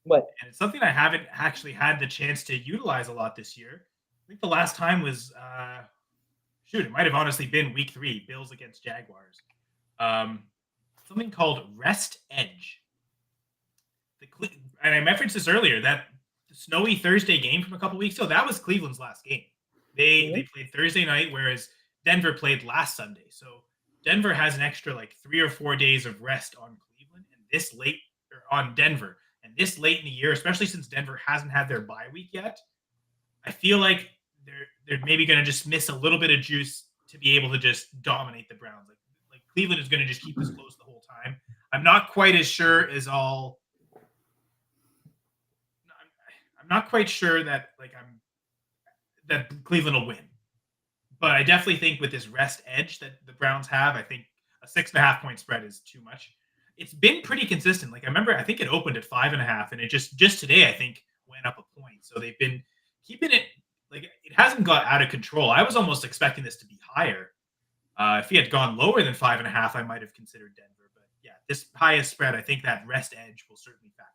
What? And it's something I haven't actually had the chance to utilize a lot this year. I think the last time was, it might have honestly been week 3, Bills against Jaguars. Something called Rest Edge. And I referenced this earlier, that snowy Thursday game from a couple weeks ago, that was Cleveland's last game. They played Thursday night, whereas Denver played last Sunday. So Denver has an extra 3 or 4 days of rest on Cleveland and this late on Denver. And this late in the year, especially since Denver hasn't had their bye week yet, I feel like they're maybe going to just miss a little bit of juice to be able to just dominate the Browns. Like Cleveland is going to just keep this close the whole time. I'm not quite as sure as all. I'm not quite sure that that Cleveland will win, but I definitely think with this rest edge that the Browns have, I think a 6.5 point spread is too much. It's been pretty consistent. I remember, I think it opened at 5.5, and it just today I think went up a point. So they've been keeping it it hasn't got out of control. I was almost expecting this to be higher. If he had gone lower than 5.5, I might have considered Denver. But yeah, this highest spread, I think that rest edge will certainly factor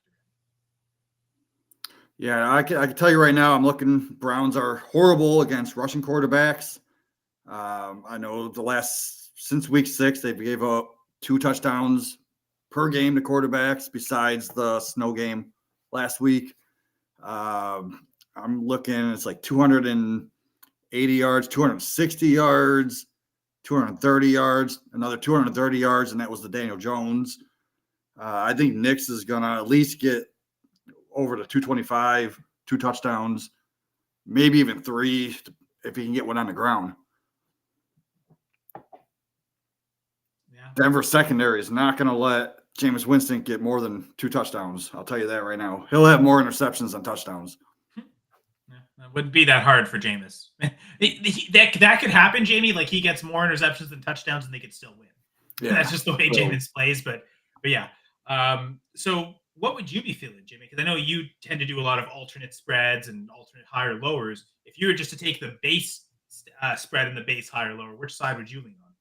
in. Yeah, I can tell you right now, I'm looking. Browns are horrible against rushing quarterbacks. I know since week 6, they gave up 2 touchdowns per game to quarterbacks besides the snow game last week. I'm looking, it's 280 yards, 260 yards, 230 yards, another 230 yards, and that was the Daniel Jones. I think Knicks is going to at least get over to 225, 2 touchdowns, maybe even 3 if he can get one on the ground. Yeah. Denver secondary is not going to let Jameis Winston get more than 2 touchdowns. I'll tell you that right now. He'll have more interceptions than touchdowns. That wouldn't be that hard for Jameis. that could happen, Jamie. He gets more interceptions than touchdowns, and they could still win. Yeah, that's just the way Jameis plays. But yeah. So what would you be feeling, Jimmy? Because I know you tend to do a lot of alternate spreads and alternate higher lowers. If you were just to take the base spread and the base higher lower, which side would you lean on?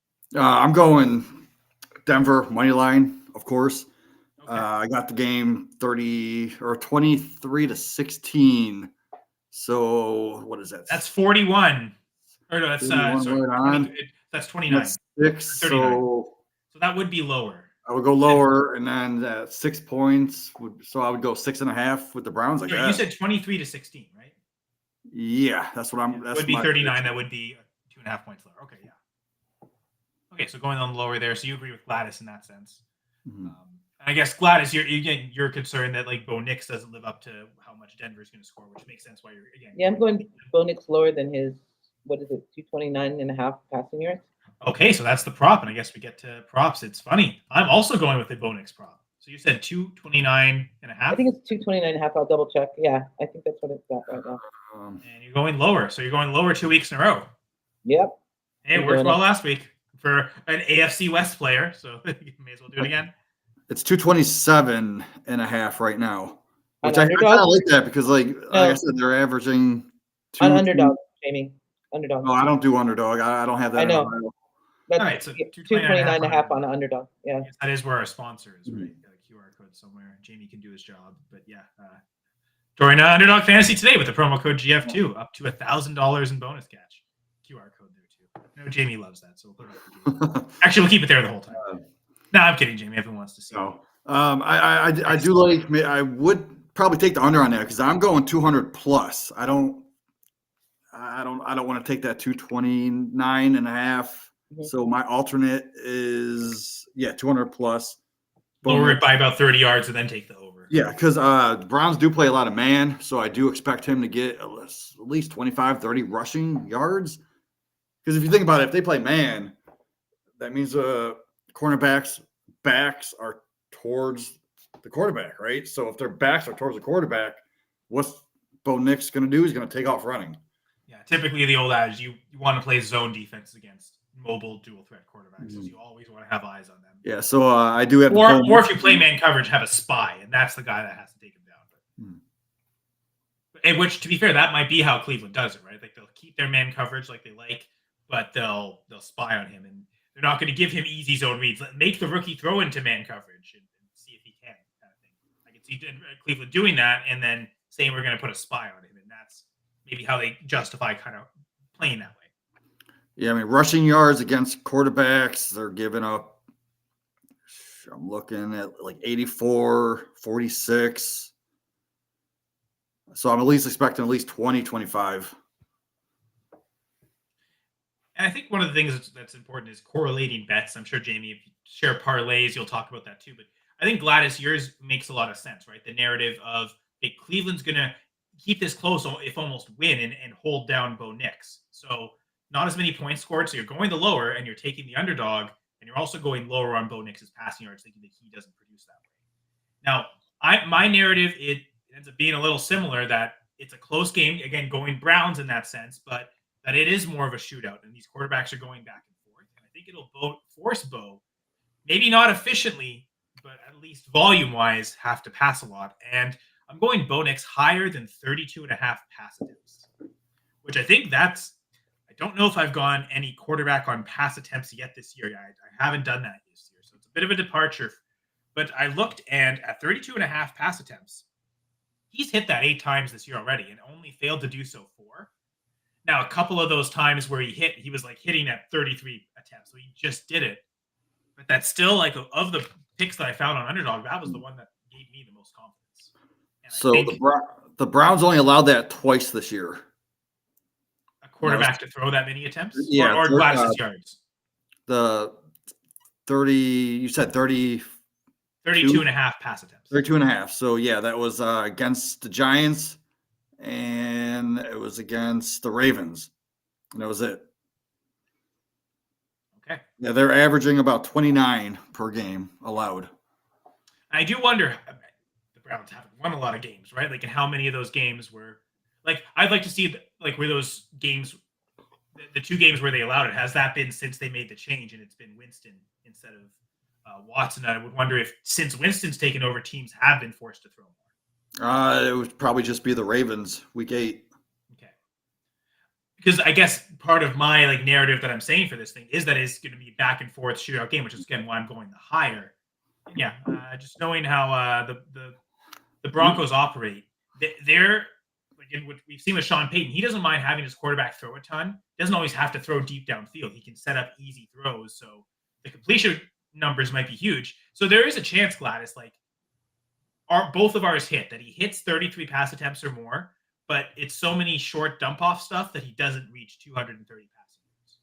I'm going Denver money line, of course. Okay. I got the game 23-16. So what is that? That's 41. Or no, that's that's 29. That's 6. So that would be lower. I would go lower, and then 6 points. So I would go 6.5 with the Browns. You said 23-16, right? Yeah, that's what I'm. That would be 39. Prediction. That would be 2.5 points lower. Okay, yeah. Okay, so going on the lower there. So you agree with Gladys in that sense. Mm-hmm. I guess Gladys, you're concerned that Bo Nix doesn't live up to how much Denver is going to score, which makes sense why you're again. Yeah, I'm going Bo Nix lower than his 229.5 passing yards. Okay, so that's the prop, and I guess we get to props. It's funny. I'm also going with the Bo Nix prop. So you said 229.5. I think it's 229.5. I'll double check. Yeah, I think that's what it's at right now. And you're going lower, so you're going lower 2 weeks in a row. Yep. Hey, it worked well last week for an AFC West player, so you may as well do it again. It's 227.5 right now, which I kind of like that because, like I said, they're averaging. On underdog, Jamie. Underdog. No, I don't do underdog. I don't have that. I know. That's All right, so 229 and a half on the underdog. Yeah. Yes, that is where our sponsor is, right? Mhm. Got a QR code somewhere. Jamie can do his job, but yeah. Join Underdog Fantasy today with the promo code GF2, up to $1,000 in bonus cash. QR code there too. I know Jamie loves that, so we'll put it up for Jamie. Actually, we'll keep it there the whole time. No, I'm kidding, Jamie. Everyone wants to see. No. I do like. I would probably take the under on that because I'm going 200 plus. I don't want to take that 229 and a half. Mhm. So my alternate is 200 plus. Lower it by about 30 yards and then take the over. Yeah, because the Browns do play a lot of man, so I do expect him to get at least 25, 30 rushing yards. Because if you think about it, if they play man, that means cornerbacks' backs are towards the quarterback, right? So if their backs are towards the quarterback, what's Bo Nix going to do? He's going to take off running. Yeah, typically the old adage, you want to play zone defense against mobile dual threat quarterbacks, because you always want to have eyes on them. Yeah, so I do have. Or if you play man coverage, have a spy, and that's the guy that has to take him down. And which, to be fair, that might be how Cleveland does it, right? Like they'll keep their man coverage like they like, but they'll spy on him, and they're not going to give him easy zone reads. Make the rookie throw into man coverage and see if he can, kind of thing. I can see Cleveland doing that, and then saying we're going to put a spy on him, and that's maybe how they justify kind of playing that way. Yeah, I mean, rushing yards against quarterbacks, they're giving up, I'm looking at like 84, 46. So I'm at least expecting at least 20, 25. And I think one of the things that's important is correlating bets. I'm sure, Jamie, if you share parlays, you'll talk about that too. But I think, Gladys, yours makes a lot of sense, right? The narrative of, hey, Cleveland's going to keep this close, if almost win, and hold down Bo Nix. So not as many points scored. So you're going the lower and you're taking the underdog, and you're also going lower on Bo Nix's passing yards, thinking that he doesn't produce that way. Now, my narrative, it ends up being a little similar, that it's a close game, again, going Browns in that sense, but that it is more of a shootout, and these quarterbacks are going back and forth. And I think it'll force Bo, maybe not efficiently, but at least volume-wise, have to pass a lot. And I'm going Bo Nix higher than 32.5 pass attempts, which I think that's, I don't know if I've gone any quarterback on pass attempts yet this year. I haven't done that this year, so it's a bit of a departure. But I looked, and at 32.5 pass attempts, he's hit that 8 times this year already and only failed to do so 4. Now, a couple of those times where he was like hitting at 33 attempts, so he just did it. But that's still, like, of the picks that I found on Underdog, that was the one that gave me the most confidence. And So the Browns only allowed that twice this year. A quarterback to throw that many attempts? Yeah, Or Gladys' yards? The 30, you said 30. 32.5 pass attempts. 32.5. So, yeah, that was against the Giants, and it was against the Ravens, and that was it. Okay. Yeah, they're averaging about 29 per game allowed. I do wonder, the Browns haven't won a lot of games, right? Like, and how many of those games were, like, I'd like to see, like, where those games, the 2 games where they allowed it, has that been since they made the change and it's been Winston instead of Watson? I would wonder if, since Winston's taken over, teams have been forced to throw more. It would probably just be the Ravens, week 8. Okay. Because I guess part of my, like, narrative that I'm saying for this thing is that it's going to be back and forth shootout game, which is, again, why I'm going the higher. And yeah, just knowing how the Broncos operate, they're, like, in what we've seen with Sean Payton, he doesn't mind having his quarterback throw a ton. He doesn't always have to throw deep downfield. He can set up easy throws, so the completion numbers might be huge. So there is a chance, Gladys, like, both of ours hit, that he hits 33 pass attempts or more, but it's so many short dump off stuff that he doesn't reach 230 passing yards.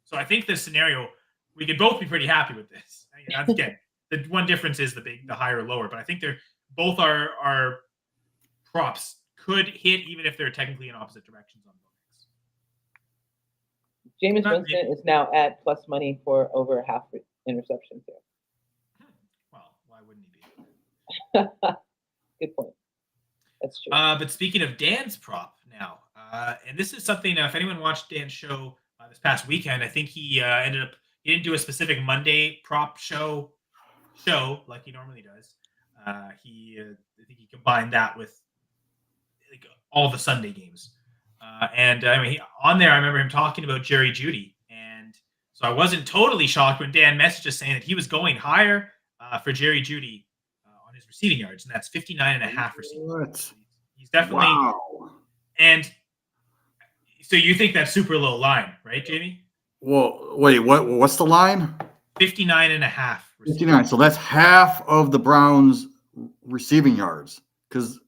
So I think this scenario, we could both be pretty happy with this. Again, the one difference is the higher or lower, but I think they're both our props could hit, even if they're technically in opposite directions on both. Jameis Winston is now at plus money for over half interceptions here. Well, why wouldn't he be? Good point. That's true. But speaking of Dan's prop now, and this is something, if anyone watched Dan's show this past weekend, I think he ended up, he didn't do a specific Monday prop show like he normally does. I think he combined that with, like, all the Sunday games. And I mean, on there, I remember him talking about Jerry Jeudy, and So I wasn't totally shocked when Dan messaged us saying that he was going higher for Jerry Jeudy on his receiving yards, and that's 59.5 receiving yards. What? He's definitely Wow. and so you think that's super low line, right, Jamie? Well, wait, what's the line? 59.5 receiving 59. So that's half of the Browns receiving yards because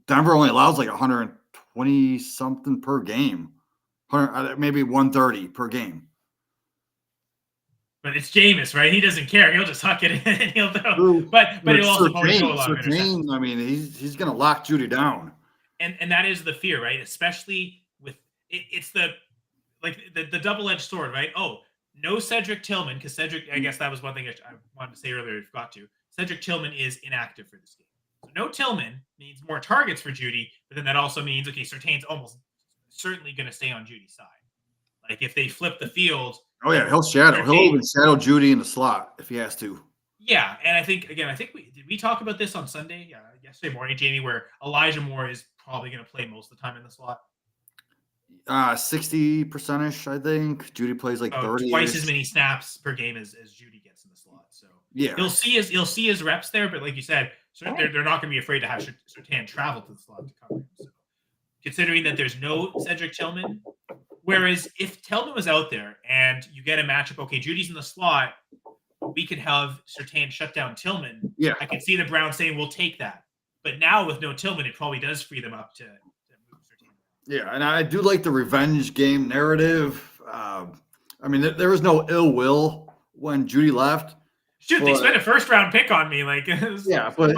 Denver only allows like 120 something per game. 100, maybe 130 per game. But it's Jameis, right? He doesn't care. He'll just huck it in and he'll throw. True. But he'll also probably throw a lot of Surtain, interceptions. I mean, he's going to lock Jeudy down. And that is the fear, right? Especially with it's the double-edged sword, right? Oh, no Cedric Tillman, because Cedric, I guess that was one thing I wanted to say earlier, I forgot to. Cedric Tillman is inactive for this game. So no Tillman means more targets for Jeudy, but then that also means, okay, Surtain's almost certainly going to stay on Judy's side. Like if they flip the field. Oh, yeah, he'll shadow. He'll even shadow Jeudy in the slot if he has to. Yeah, and I think we talk about this on Sunday, yesterday morning, Jamie, where Elijah Moore is probably going to play most of the time in the slot. 60%ish, I think. Jeudy plays like 30. Twice as many snaps per game as Jeudy gets in the slot. So yeah, you'll see his reps there, but like you said, they're not going to be afraid to have Surtain travel to the slot to cover him. So considering that there's no Cedric Tillman, whereas if Tillman was out there and you get a matchup, okay, Judy's in the slot, we could have Surtain shut down Tillman. Yeah, I could see the Browns saying we'll take that. But now with no Tillman, it probably does free them up to move Surtain. Yeah, and I do like the revenge game narrative. I mean, there was no ill will when Jeudy left. Shoot, they spent a first-round pick on me. Like, yeah, but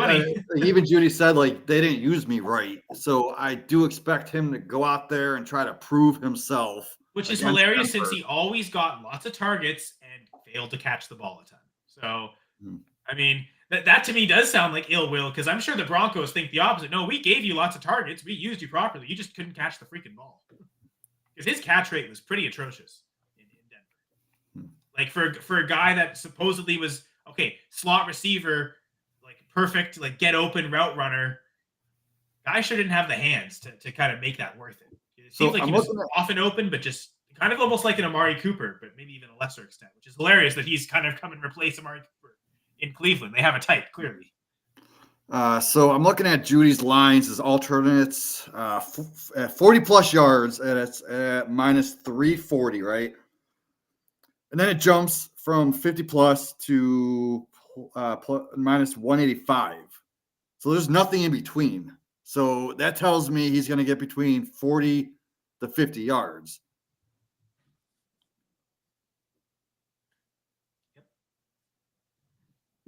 even Jeudy said, like, they didn't use me right. So I do expect him to go out there and try to prove himself. Which is hilarious since he always got lots of targets and failed to catch the ball a ton. So, I mean, that to me does sound like ill will because I'm sure the Broncos think the opposite. No, we gave you lots of targets. We used you properly. You just couldn't catch the freaking ball. Because his catch rate was pretty atrocious in Denver. Like for a guy that supposedly was, okay, slot receiver, like perfect, like get open route runner, guy sure didn't have the hands to kind of make that worth it. It seems like he was often open, but just kind of almost like an Amari Cooper, but maybe even a lesser extent, which is hilarious that he's kind of come and replaced Amari Cooper in Cleveland. They have a type, clearly. So I'm looking at Judy's lines as alternates at 40-plus yards, and it's at minus 340, right? And then it jumps from 50-plus to minus 185. So there's nothing in between. So that tells me he's going to get between 40 to 50 yards.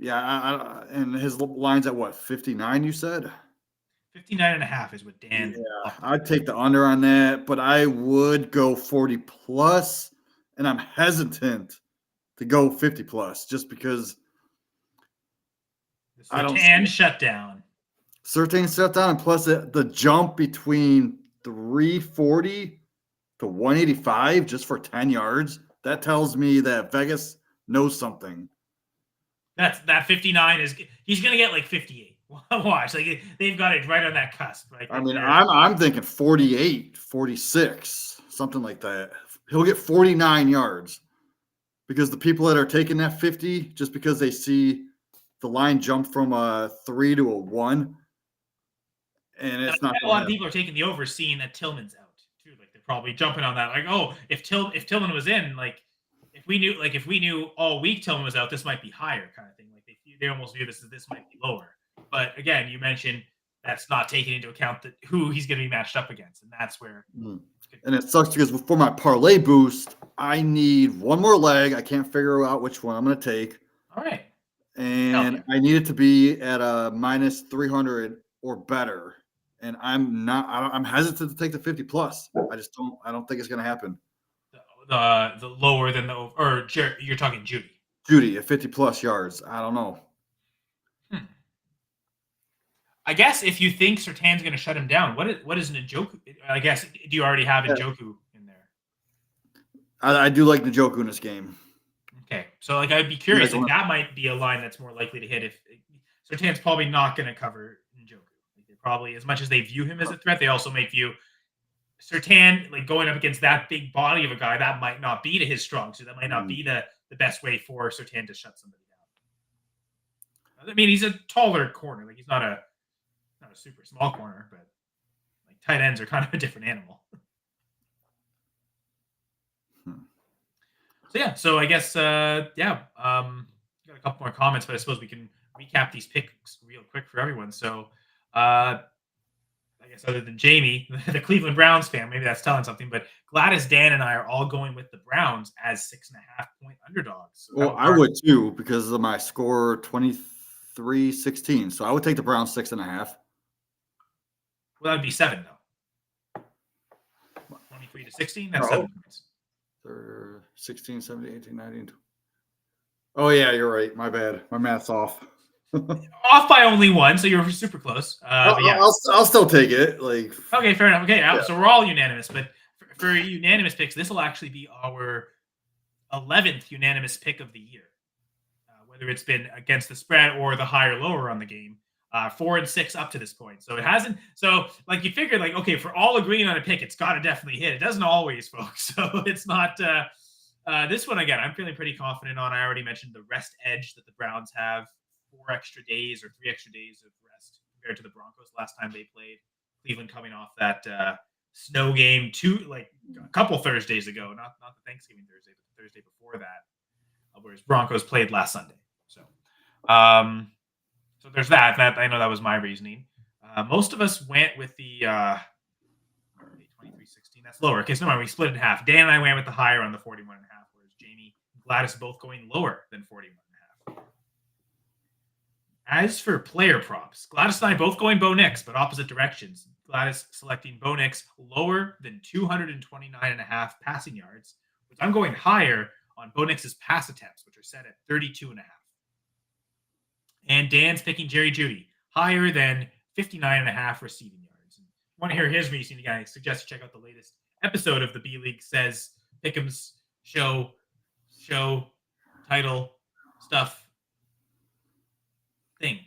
Yeah, and his line's at what, 59, you said? 59.5 is what Dan. Yeah, I'd take the under on that, but I would go 40-plus, and I'm hesitant to go 50-plus just because Surtain shutdown. Surtain shutdown, and plus the jump between 340 to 185 just for 10 yards, that tells me that Vegas knows something. That 59 is he's gonna get like 58. Watch, like they've got it right on that cusp. Right. I mean, I'm thinking 48, 46, something like that. He'll get 49 yards because the people that are taking that 50 just because they see the line jump from a 3 to a 1, and it's not. A lot of people are taking the over, seeing that Tillman's out too. Like they're probably jumping on that. Like, oh, if Tillman was in, like. If we knew all week Tillman was out, this might be higher kind of thing. Like they almost view this might be lower. But again, you mentioned that's not taking into account that who he's going to be matched up against, and that's where. And it sucks because for my parlay boost, I need one more leg. I can't figure out which one I'm going to take. All right. And I need it to be at a minus 300 or better. And I'm hesitant to take the 50-plus. I don't think it's going to happen. The lower than you're talking Jeudy. Jeudy at 50-plus yards. I don't know. I guess if you think Surtain's going to shut him down, what is Njoku? I guess do you already have Njoku in there? I do like Njoku in this game. Okay, so like I'd be curious. Like, that might be a line that's more likely to hit if Surtain's probably not going to cover Njoku. Like, they probably, as much as they view him as a threat, they also may view Surtain, like going up against that big body of a guy, that might not be to his strong suit. That might not be the best way for Surtain to shut somebody down. I mean, he's a taller corner. Like he's not a super small corner, but like tight ends are kind of a different animal. So yeah, so I guess got a couple more comments, but I suppose we can recap these picks real quick for everyone. So I guess other than Jamie, the Cleveland Browns fan, maybe that's telling something, but Gladys, Dan, and I are all going with the Browns as 6.5-point underdogs. So well, I would too because of my score 23-16. So I would take the Browns 6.5. Well, that would be 7 though. 23-16. That's 7 points. 16, 17, 18, 19. 20. Oh yeah, you're right. My bad. My math's off. Off by only 1, so you're super close. But yeah. I'll still take it. Like okay, fair enough. Okay, so we're all unanimous, but for unanimous picks, this will actually be our 11th unanimous pick of the year. Whether it's been against the spread or the high or lower on the game, 4 and 6 up to this point. So it hasn't. So like you figured, like okay, for all agreeing on a pick, it's got to definitely hit. It doesn't always, folks. So it's not. This one again, I'm feeling pretty confident on. I already mentioned the rest edge that the Browns have. 4 extra days or 3 extra days of rest compared to the Broncos last time they played. Cleveland coming off that snow game a couple Thursdays ago, not the Thanksgiving Thursday, but the Thursday before that, whereas Broncos played last Sunday. So, so there's that. I know that was my reasoning. Most of us went with the 23-16. That's lower. Okay, so no, we split it in half. Dan and I went with the higher on the 41.5, whereas Jamie and Gladys both going lower than 41.5. As for player props, Gladys and I both going Bo Nix, but opposite directions. Gladys selecting Bo Nix lower than 229.5 passing yards, which I'm going higher on Bo Nix's pass attempts, which are set at 32.5. And Dan's picking Jerry Jeudy higher than 59.5 receiving yards. And if you want to hear his reasoning, I suggest you check out the latest episode of the B League Says Pick'em's show title stuff thing.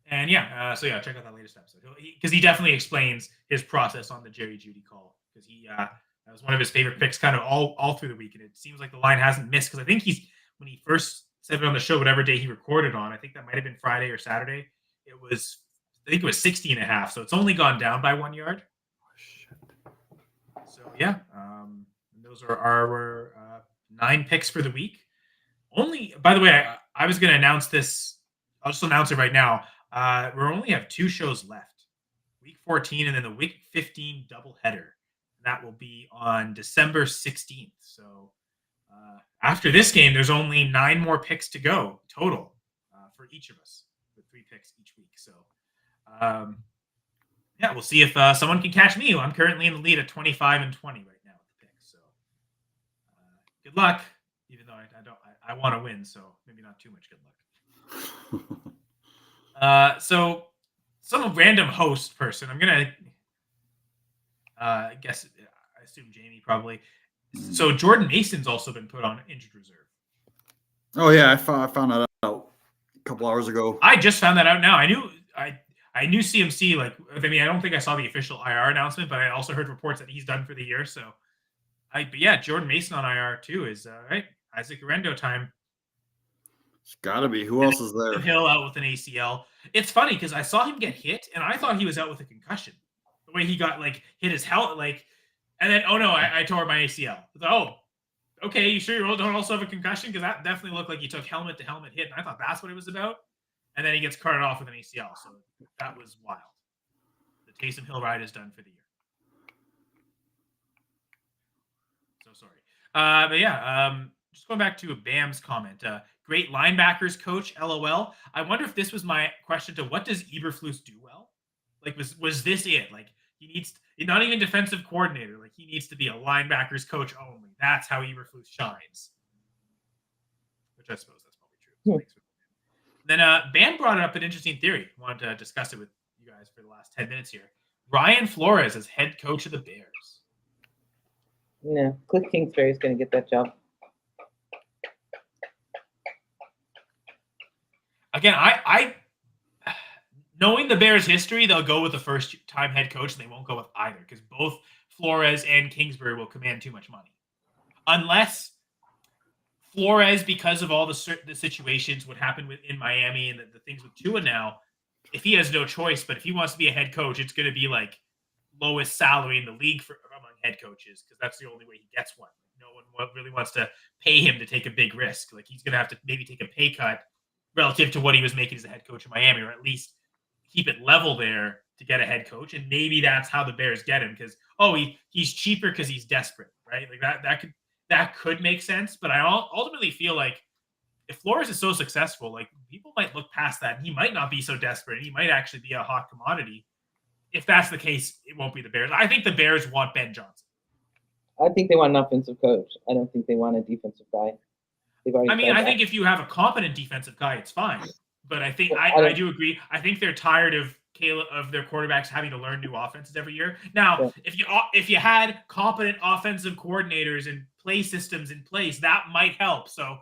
And check out that latest episode because he definitely explains his process on the Jerry Jeudy call because that was one of his favorite picks kind of all through the week, and it seems like the line hasn't missed because I think when he first said it on the show, whatever day he recorded on, I think that might have been Friday or Saturday. I think it was 60.5, so it's only gone down by 1 yard. So yeah, those are our 9 picks for the week. Only, by the way, I was going to announce this. I'll just announce it right now. We only have 2 shows left. Week 14 and then the week 15 doubleheader. That will be on December 16th. So after this game, there's only 9 more picks to go total for each of us, with 3 picks each week. So we'll see if someone can catch me. I'm currently in the lead at 25 and 20 right now with the picks. So good luck, even though I want to win. So maybe not too much good luck. So some random host person. I'm gonna I assume Jamie probably. So Jordan Mason's also been put on injured reserve. Oh yeah, I found that out a couple hours ago. I just found that out now. I knew CMC. I don't think I saw the official IR announcement, but I also heard reports that he's done for the year. So Jordan Mason on IR too is right. Isaac Orendo time. It's got to be. Who else is there? Hill out with an ACL. It's funny because I saw him get hit, and I thought he was out with a concussion. The way he got hit his helmet, and then I tore my ACL. Oh, okay, you sure you don't also have a concussion? Because that definitely looked like he took helmet to helmet hit, and I thought that's what it was about. And then he gets carted off with an ACL. So that was wild. The Taysom Hill ride is done for the year. So sorry. Just going back to Bam's comment. Great linebackers coach, LOL. I wonder if this was my question to what does Eberflus do well? Was this it? He needs not even defensive coordinator. He needs to be a linebackers coach only. That's how Eberflus shines. Which I suppose that's probably true. Then Bam brought up an interesting theory. I wanted to discuss it with you guys for the last 10 minutes here. Ryan Flores as head coach of the Bears. No, Cliff Kingsbury is going to get that job. Again, Knowing the Bears' history, they'll go with the first-time head coach, and they won't go with either because both Flores and Kingsbury will command too much money. Unless Flores, because of all the situations, what happened in Miami and the things with Tua now, if he has no choice, but if he wants to be a head coach, it's going to be like lowest salary in the league among head coaches because that's the only way he gets one. No one really wants to pay him to take a big risk. Like he's going to have to maybe take a pay cut relative to what he was making as a head coach in Miami, or at least keep it level there to get a head coach. And maybe that's how the Bears get him because he's cheaper because he's desperate, right? Like that could make sense. But I ultimately feel like if Flores is so successful, like people might look past that and he might not be so desperate and he might actually be a hot commodity. If that's the case, it won't be the Bears. I think the Bears want Ben Johnson. I think they want an offensive coach. I don't think they want a defensive guy. I think if you have a competent defensive guy, it's fine. But I think I do agree. I think they're tired of their quarterbacks having to learn new offenses every year. Now, if you had competent offensive coordinators and play systems in place, that might help. So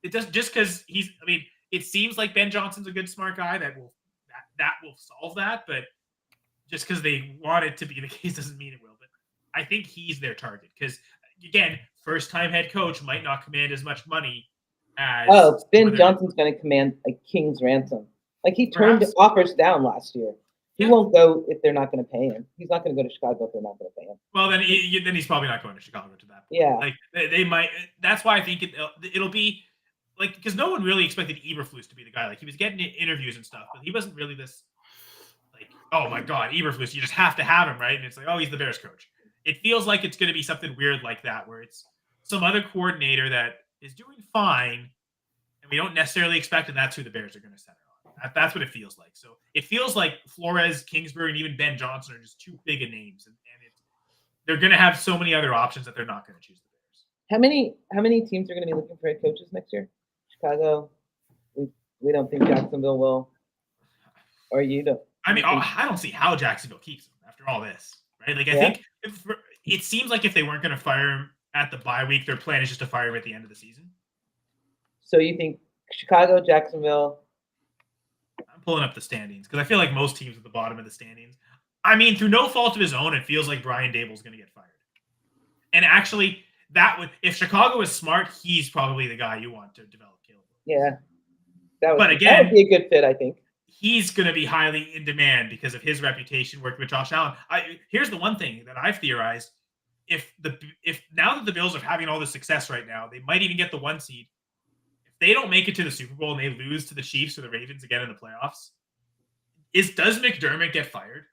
it does just because it seems like Ben Johnson's a good, smart guy that will solve that. But just because they want it to be the case doesn't mean it will. But I think he's their target because, again, first-time head coach might not command as much money as. Oh, Ben Johnson's going to command a king's ransom. Like he turned offers down last year. He won't go if they're not going to pay him. He's not going to go to Chicago if they're not going to pay him. Well, then he's probably not going to Chicago to that point. Yeah, like they might. That's why I think it'll be like because no one really expected Eberflus to be the guy. Like he was getting interviews and stuff, but he wasn't really this. Like, oh my God, Eberflus, you just have to have him, right? And it's like, oh, he's the Bears coach. It feels like it's going to be something weird like that, where it's some other coordinator that is doing fine, and we don't necessarily expect, and that's who the Bears are going to center on. That's what it feels like. So it feels like Flores, Kingsbury, and even Ben Johnson are just too big of names, and they're going to have so many other options that they're not going to choose the Bears. How many teams are going to be looking for head coaches next year? Chicago. We don't think Jacksonville will, or you don't. I don't see how Jacksonville keeps him after all this, right? Like I think it seems like if they weren't going to fire him at the bye week, their plan is just to fire him at the end of the season. So you think Chicago, Jacksonville? I'm pulling up the standings because I feel like most teams at the bottom of the standings. I mean, through no fault of his own, it feels like Brian Daboll's going to get fired. And actually, if Chicago is smart, he's probably the guy you want to develop Caleb. Yeah, that would be a good fit, I think. He's going to be highly in demand because of his reputation working with Josh Allen. Here's the one thing that I've theorized: if now that the Bills are having all this success right now, they might even get the 1 seed. If they don't make it to the Super Bowl and they lose to the Chiefs or the Ravens again in the playoffs, does McDermott get fired?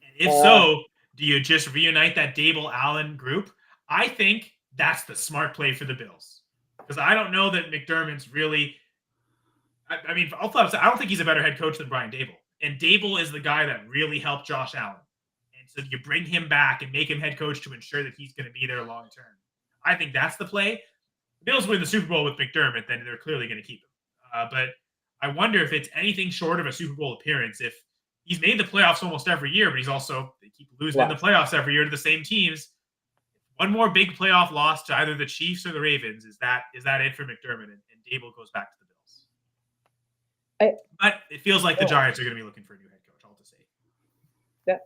And if so, do you just reunite that Dable-Allen group? I think that's the smart play for the Bills because I don't know that McDermott's really. I mean, I don't think he's a better head coach than Brian Daboll. And Daboll is the guy that really helped Josh Allen. And so you bring him back and make him head coach to ensure that he's going to be there long term. I think that's the play. The Bills win the Super Bowl with McDermott, then they're clearly going to keep him. But I wonder if it's anything short of a Super Bowl appearance. If he's made the playoffs almost every year, but they keep losing in the playoffs every year to the same teams. One more big playoff loss to either the Chiefs or the Ravens. Is that it for McDermott? And Daboll goes back to the Bills. But it feels like the Giants are going to be looking for a new head coach. I'll just say.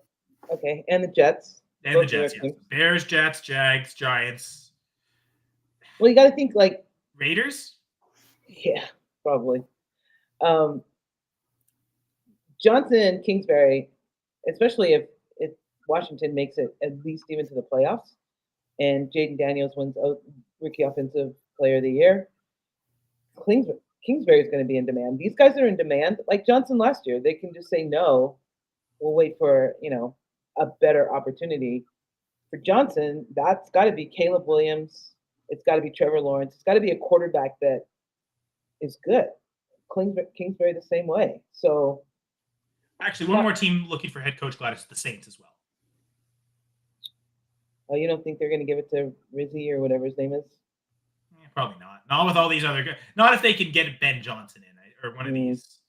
Okay, and the Jets. And the Jets, yes. Bears, Jets, Jags, Giants. Well, you got to think like Raiders. Yeah, probably. Johnson and Kingsbury, especially if Washington makes it at least even to the playoffs, and Jaden Daniels wins Rookie Offensive Player of the Year. Kingsbury is going to be in demand. These guys are in demand. Like Johnson last year, they can just say no. We'll wait for a better opportunity. For Johnson, that's got to be Caleb Williams. It's got to be Trevor Lawrence. It's got to be a quarterback that is good. Kingsbury the same way. So, actually, one more team looking for head coach, Gladys, the Saints as well. Oh, you don't think they're going to give it to Rizzy or whatever his name is? Probably not. Not with all these other guys. Not if they can get Ben Johnson in or one of these.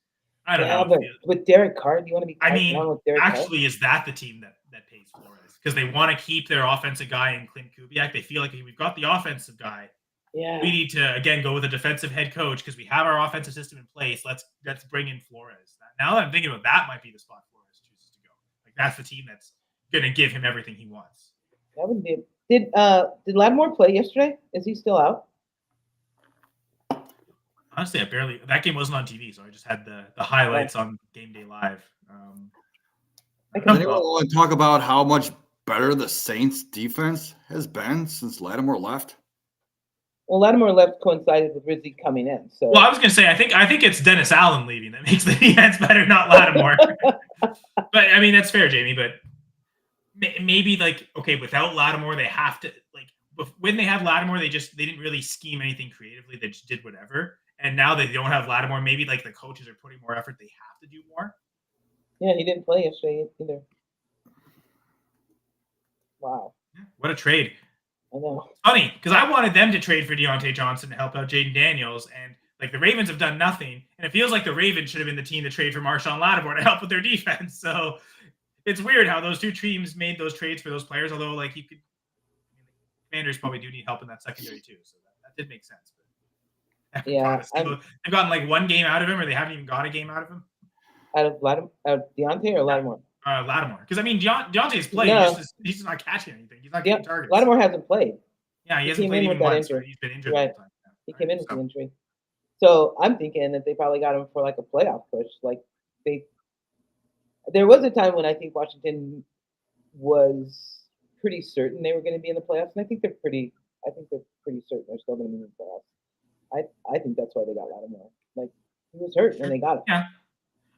I don't know. But with Derek Carr, do you want to be? With Derek actually, Carr? Is that the team that pays Flores because they want to keep their offensive guy in Clint Kubiak? They feel like we've got the offensive guy. Yeah. We need to again go with a defensive head coach because we have our offensive system in place. Let's bring in Flores. Now that I'm thinking about that, might be the spot Flores chooses to go. Like that's the team that's going to give him everything he wants. That would be. Did Lattimore play yesterday? Is he still out? Honestly, that game wasn't on TV, so I just had the highlights on Game Day Live. Does anyone want to talk about how much better the Saints defense has been since Lattimore left? Well, Lattimore left coincided with Rizzi coming in. So well, I was gonna say I think it's Dennis Allen leaving that makes the defense better, not Lattimore. But I mean that's fair, Jamie. But maybe like okay, without Lattimore, they have to like when they had Lattimore, they didn't really scheme anything creatively. They just did whatever. And now they don't have Lattimore. Maybe like the coaches are putting more effort. They have to do more. Yeah, he didn't play yesterday either. Wow. Yeah, what a trade. I know. It's funny because I wanted them to trade for Deontay Johnson to help out Jaden Daniels, and like the Ravens have done nothing, and it feels like the Ravens should have been the team to trade for Marshawn Lattimore to help with their defense. So it's weird how those two teams made those trades for those players. Although like you could, the Commanders probably do need help in that secondary too, so that did make sense. But yeah, they've gotten like one game out of him, or they haven't even got a game out of him. Out of Deontay or Lattimore? Lattimore, because I mean Deontay's played. No. He's just not catching anything. He's not getting targets. Lattimore hasn't played. Yeah, he hasn't played even once. Right? He's been injured all the time. He came in with an injury. So I'm thinking that they probably got him for like a playoff push. Like there was a time when I think Washington was pretty certain they were going to be in the playoffs, and I think they're pretty certain they're still going to be in the playoffs. I think that's why they got Lattimore. Like he was hurt and they got him. Yeah.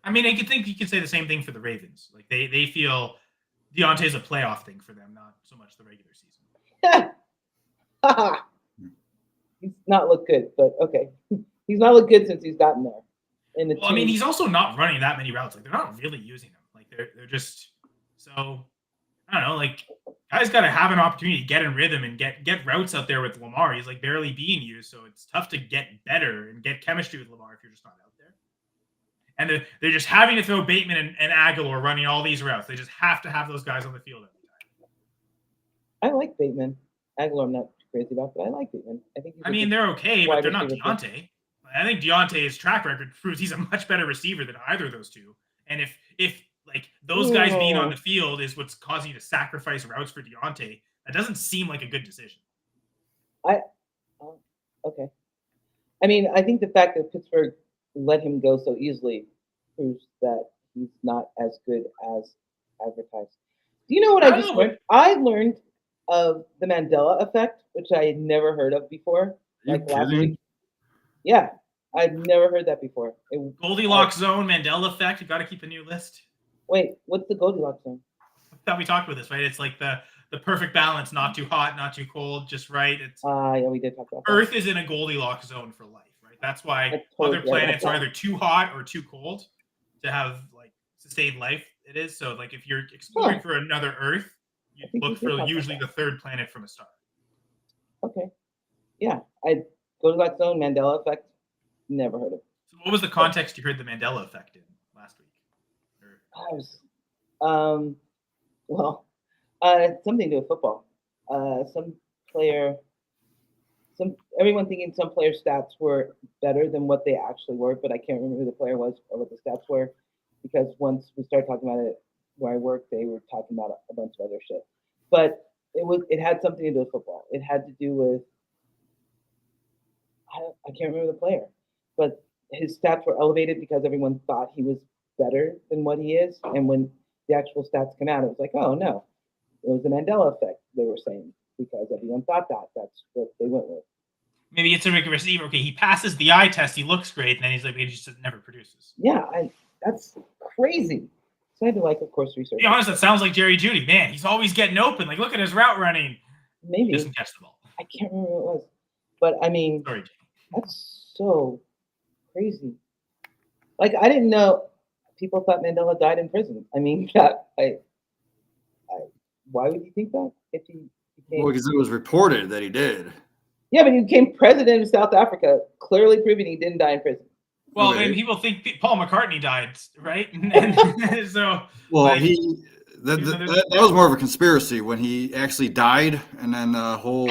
I mean, you could say the same thing for the Ravens. Like they feel Deontay's a playoff thing for them, not so much the regular season. He's not looked good, but okay. He's not looked good since he's gotten there. I mean, he's also not running that many routes. Like they're not really using him. Like they're just so I don't know. Like guys got to have an opportunity to get in rhythm and get routes out there with Lamar. He's like barely being used, so it's tough to get better and get chemistry with Lamar if you're just not out there. And they're just having to throw Bateman and Aguilar running all these routes. They just have to have those guys on the field every time. I like Bateman. Aguilar, I'm not crazy about, but I like Bateman. I mean, they're okay, but they're not Deontay. I think Deontay's track record proves he's a much better receiver than either of those two. And if like those guys being on the field is what's causing you to sacrifice routes for Deontay, that doesn't seem like a good decision. Okay. I mean, I think the fact that Pittsburgh let him go so easily proves that he's not as good as advertised. Do you know what I just learned? I learned of the Mandela effect, which I had never heard of before. Like last week. Yeah, I'd never heard that before. Goldilocks zone, Mandela effect. You got to keep a new list. Wait, what's the Goldilocks zone? I thought we talked about this, right? It's like the perfect balance, not too hot, not too cold, just right. It's yeah, we did talk about that. Earth is in a Goldilocks zone for life, right? That's why other planets are either too hot or too cold to have like sustained life. It is so like if you're exploring for another Earth, you look for usually the third planet from a star. Okay, yeah, Goldilocks zone, Mandela effect. Never heard of it. So what was the context you heard the Mandela effect in last week? Something to do with football. Everyone thinking some player stats were better than what they actually were, but I can't remember who the player was or what the stats were, because once we started talking about it where I work, they were talking about a bunch of other shit. But it had something to do with football. It had to do with I can't remember the player, but his stats were elevated because everyone thought he was better than what he is. And when the actual stats come out, it was like, oh no, it was the Mandela effect, they were saying, because everyone thought that. That's what they went with. Maybe it's a receiver. Okay, he passes the eye test, he looks great, and then he's like, he just never produces. Yeah, that's crazy. So I had to, like, of course, research. To be honest, that sounds like Jerry Jeudy. Man, he's always getting open. Like, look at his route running. Maybe. He doesn't catch the ball. I can't remember what it was. But, I mean, sorry, that's so crazy. Like, I didn't know people thought Mandela died in prison. I mean, why would you think that? If he became... Well, because it was reported that he did. Yeah, but he became president of South Africa, clearly proving he didn't die in prison. Well, then people think Paul McCartney died, right? And so, well, like, that was more of a conspiracy when he actually died, and then the whole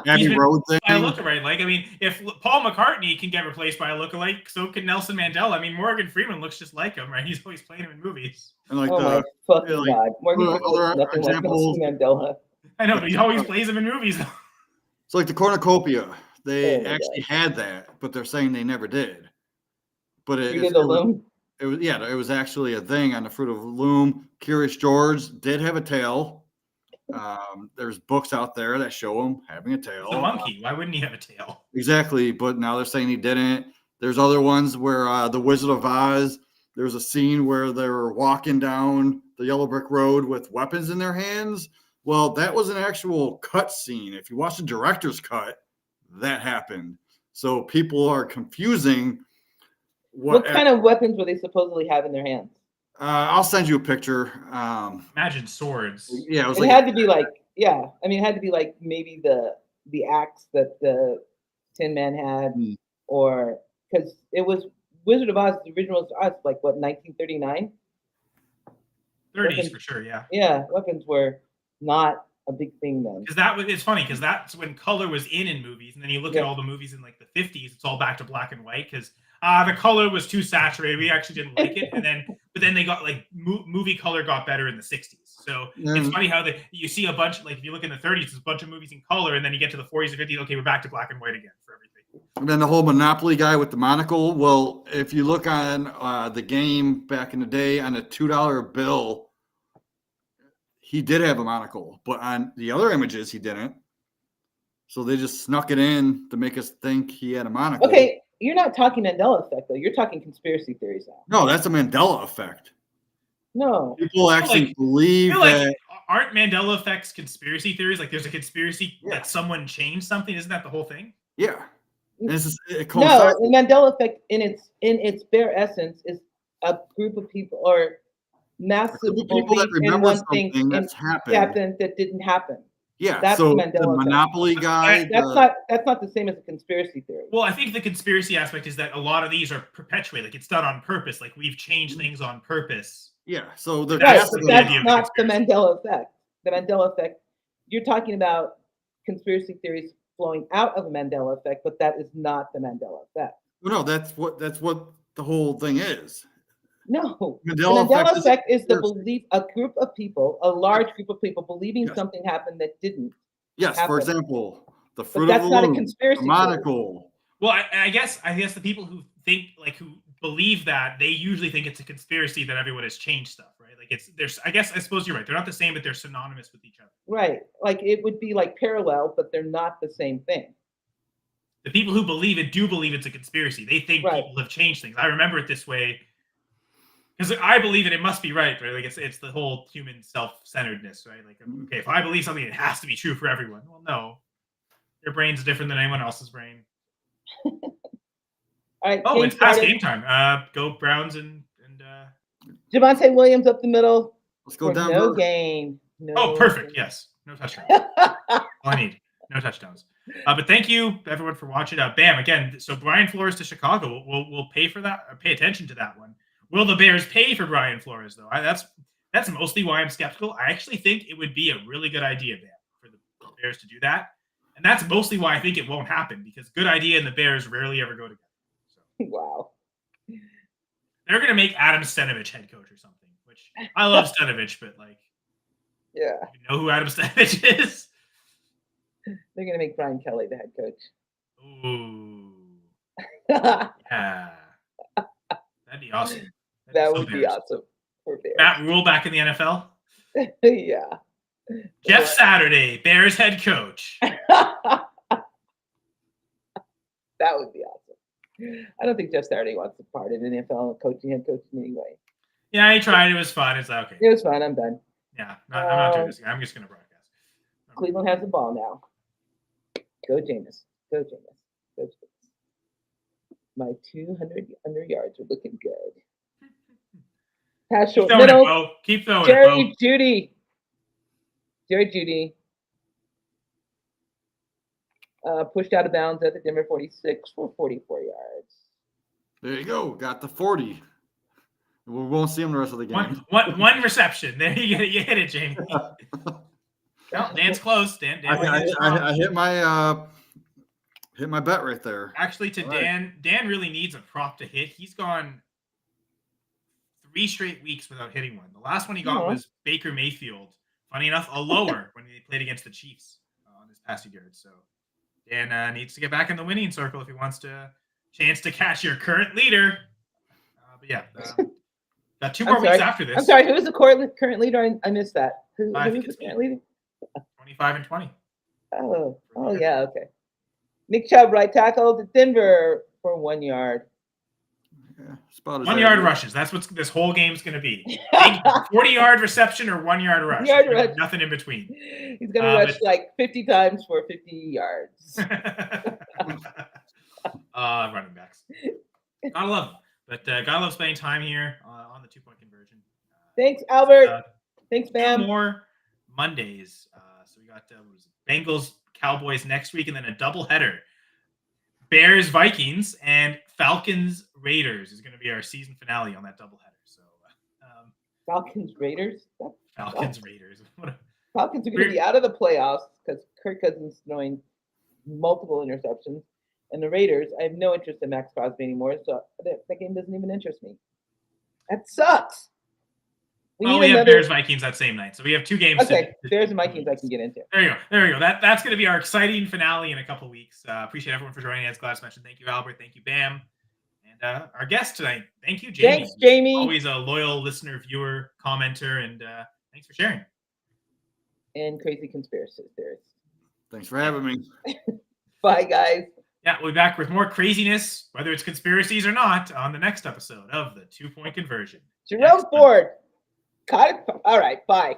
Abbey Road thing. By a lookalike. Like, I mean, if Paul McCartney can get replaced by a lookalike, so can Nelson Mandela. I mean, Morgan Freeman looks just like him, right? He's always playing him in movies. And like Oh my fucking god, Morgan Freeman looks nothing like Nelson Mandela. I know, but he always plays him in movies. It's like the cornucopia. They Oh my actually God. had that, but they're saying they never did. But You did the loom? it was actually a thing on the Fruit of the Loom. Curious George did have a tail. There's books out there that show him having a tail. It's a monkey. Why wouldn't he have a tail? Exactly, but now they're saying he didn't. There's other ones where the Wizard of Oz, there's a scene where they were walking down the yellow brick road with weapons in their hands. Well, that was an actual cut scene. If you watch the director's cut, that happened. So people are confusing. What kind of weapons were they supposedly have in their hands? I'll send you a picture. Imagine swords. Yeah, it had to be like, yeah. I mean, it had to be like maybe the axe that the Tin Man had, or because it was Wizard of Oz. The original was Oz, like what, 1939? 30s for sure, yeah. Yeah, weapons were not a big thing then. Because it's funny because that's when color was in movies, and then you look at all the movies in like the 50s, it's all back to black and white because the color was too saturated. We actually didn't like it, but then they got like movie color got better in the 60s. So it's funny how you see a bunch, like if you look in the 30s, there's a bunch of movies in color, and then you get to the 40s and 50s. Okay, we're back to black and white again for everything. And then the whole Monopoly guy with the monocle. Well, if you look on the game back in the day on a $2 bill, he did have a monocle, but on the other images, he didn't. So they just snuck it in to make us think he had a monocle. Okay, you're not talking Mandela effect, though. You're talking conspiracy theories now. No, that's a Mandela effect. No. People actually believe that. Aren't Mandela effects conspiracy theories? Like there's a conspiracy that someone changed something. Isn't that the whole thing? Yeah. No, the Mandela effect in its bare essence is a group of people or massive people that remember something that's happened that didn't happen. Yeah, that's so the Mandela Monopoly guy. That's not the same as a conspiracy theory. Well, I think the conspiracy aspect is that a lot of these are perpetuated. Like it's done on purpose. Like we've changed things on purpose. Yeah, so that's not the Mandela effect. The Mandela effect. You're talking about conspiracy theories flowing out of the Mandela effect, but that is not the Mandela effect. No, that's what the whole thing is. No, the Mandela effect is the belief, a group of people, a large group of people believing something happened that didn't. Yes, happen. For example, the Fruit of the Loom, that's not a conspiracy monocle. Well, I guess the people who think who believe that they usually think it's a conspiracy that everyone has changed stuff, right? Like I suppose you're right. They're not the same, but they're synonymous with each other. Right, like it would be like parallel, but they're not the same thing. The people who believe it do believe it's a conspiracy. They think people have changed things. I remember it this way. Because I believe it must be right? Like it's the whole human self-centeredness, right? Like, okay, if I believe something, it has to be true for everyone. Well, no, your brain's different than anyone else's brain. All right. Oh, it's past game time. Go Browns and Javonte Williams up the middle. Let's go down. No gain. No perfect. Game. Yes, no touchdowns. All I need. No touchdowns. But thank you everyone for watching. Bam again. So Brian Flores to Chicago. We'll pay for that. Pay attention to that one. Will the Bears pay for Brian Flores, though? That's mostly why I'm skeptical. I actually think it would be a really good idea, Ben, for the Bears to do that. And that's mostly why I think it won't happen, because good idea and the Bears rarely ever go together. So. Wow. They're going to make Adam Stenavich head coach or something, which I love Stenavich, but yeah. You know who Adam Stenavich is? They're going to make Brian Kelly the head coach. Ooh. Yeah. That'd be awesome. That would be awesome for Bears. Matt Rule back in the NFL? Yeah. Jeff Saturday, Bears head coach. That would be awesome. I don't think Jeff Saturday wants to part in the NFL head coaching anyway. Yeah, he tried. It was fun. It's okay. It was fun. I'm done. Yeah, I'm not doing this. I'm just going to broadcast. Cleveland has the ball now. Go Jameis. Go Jameis. Go Jameis. My 200 yards are looking good. Pass short middle. Keep throwing Jerry Jeudy. Jerry Jeudy. Pushed out of bounds at the Denver 46 for 44 yards. There you go. Got the 40. We won't see him the rest of the game. One reception. There you hit it, Jamie. No, Dan's close. Dan I hit my bet right there. Actually, to All right. Dan really needs a prop to hit. He's gone 3 straight weeks without hitting one. The last one he got was Baker Mayfield. Funny enough, a lower when they played against the Chiefs on his passing yards. So Dan needs to get back in the winning circle if he wants to chance to catch your current leader. But yeah, got 2 more weeks after this. I'm sorry, who's the current leader? I missed that. Who's the current leader? 25 and 20. Oh, yeah, okay. Nick Chubb, right tackle to Denver for 1 yard. Yeah, spot 1 yard rushes. That's what this whole game's going to be. 40-yard reception or 1 yard rush. Nothing in between. He's going to rush like 50 times for 50 yards. Running backs. Gotta love them. But gotta love spending time here on the 2-point conversion. Thanks, Albert. Thanks, Bam. 2 more Mondays. So we got Bengals, Cowboys next week, and then a doubleheader. Bears, Vikings, and Falcons, Raiders is going to be our season finale on that doubleheader. So Falcons, Raiders? Falcons, Raiders. Falcons are going to be out of the playoffs because Kirk Cousins throwing multiple interceptions. And the Raiders, I have no interest in Max Crosby anymore, so that game doesn't even interest me. That sucks. We have Bears Vikings that same night, so we have 2 games. Okay, Bears and Vikings I can get into. There you go. That's going to be our exciting finale in a couple weeks. Appreciate everyone for joining us. Glad to mention. Thank you, Albert. Thank you, Bam, and our guest tonight. Thank you, Jamie. Thanks, Jamie. Always a loyal listener, viewer, commenter, and thanks for sharing. And crazy conspiracy theories. Thanks for having me. Bye, guys. Yeah, we'll be back with more craziness, whether it's conspiracies or not, on the next episode of the 2-point conversion. Jerome Ford. Got it? All right, bye.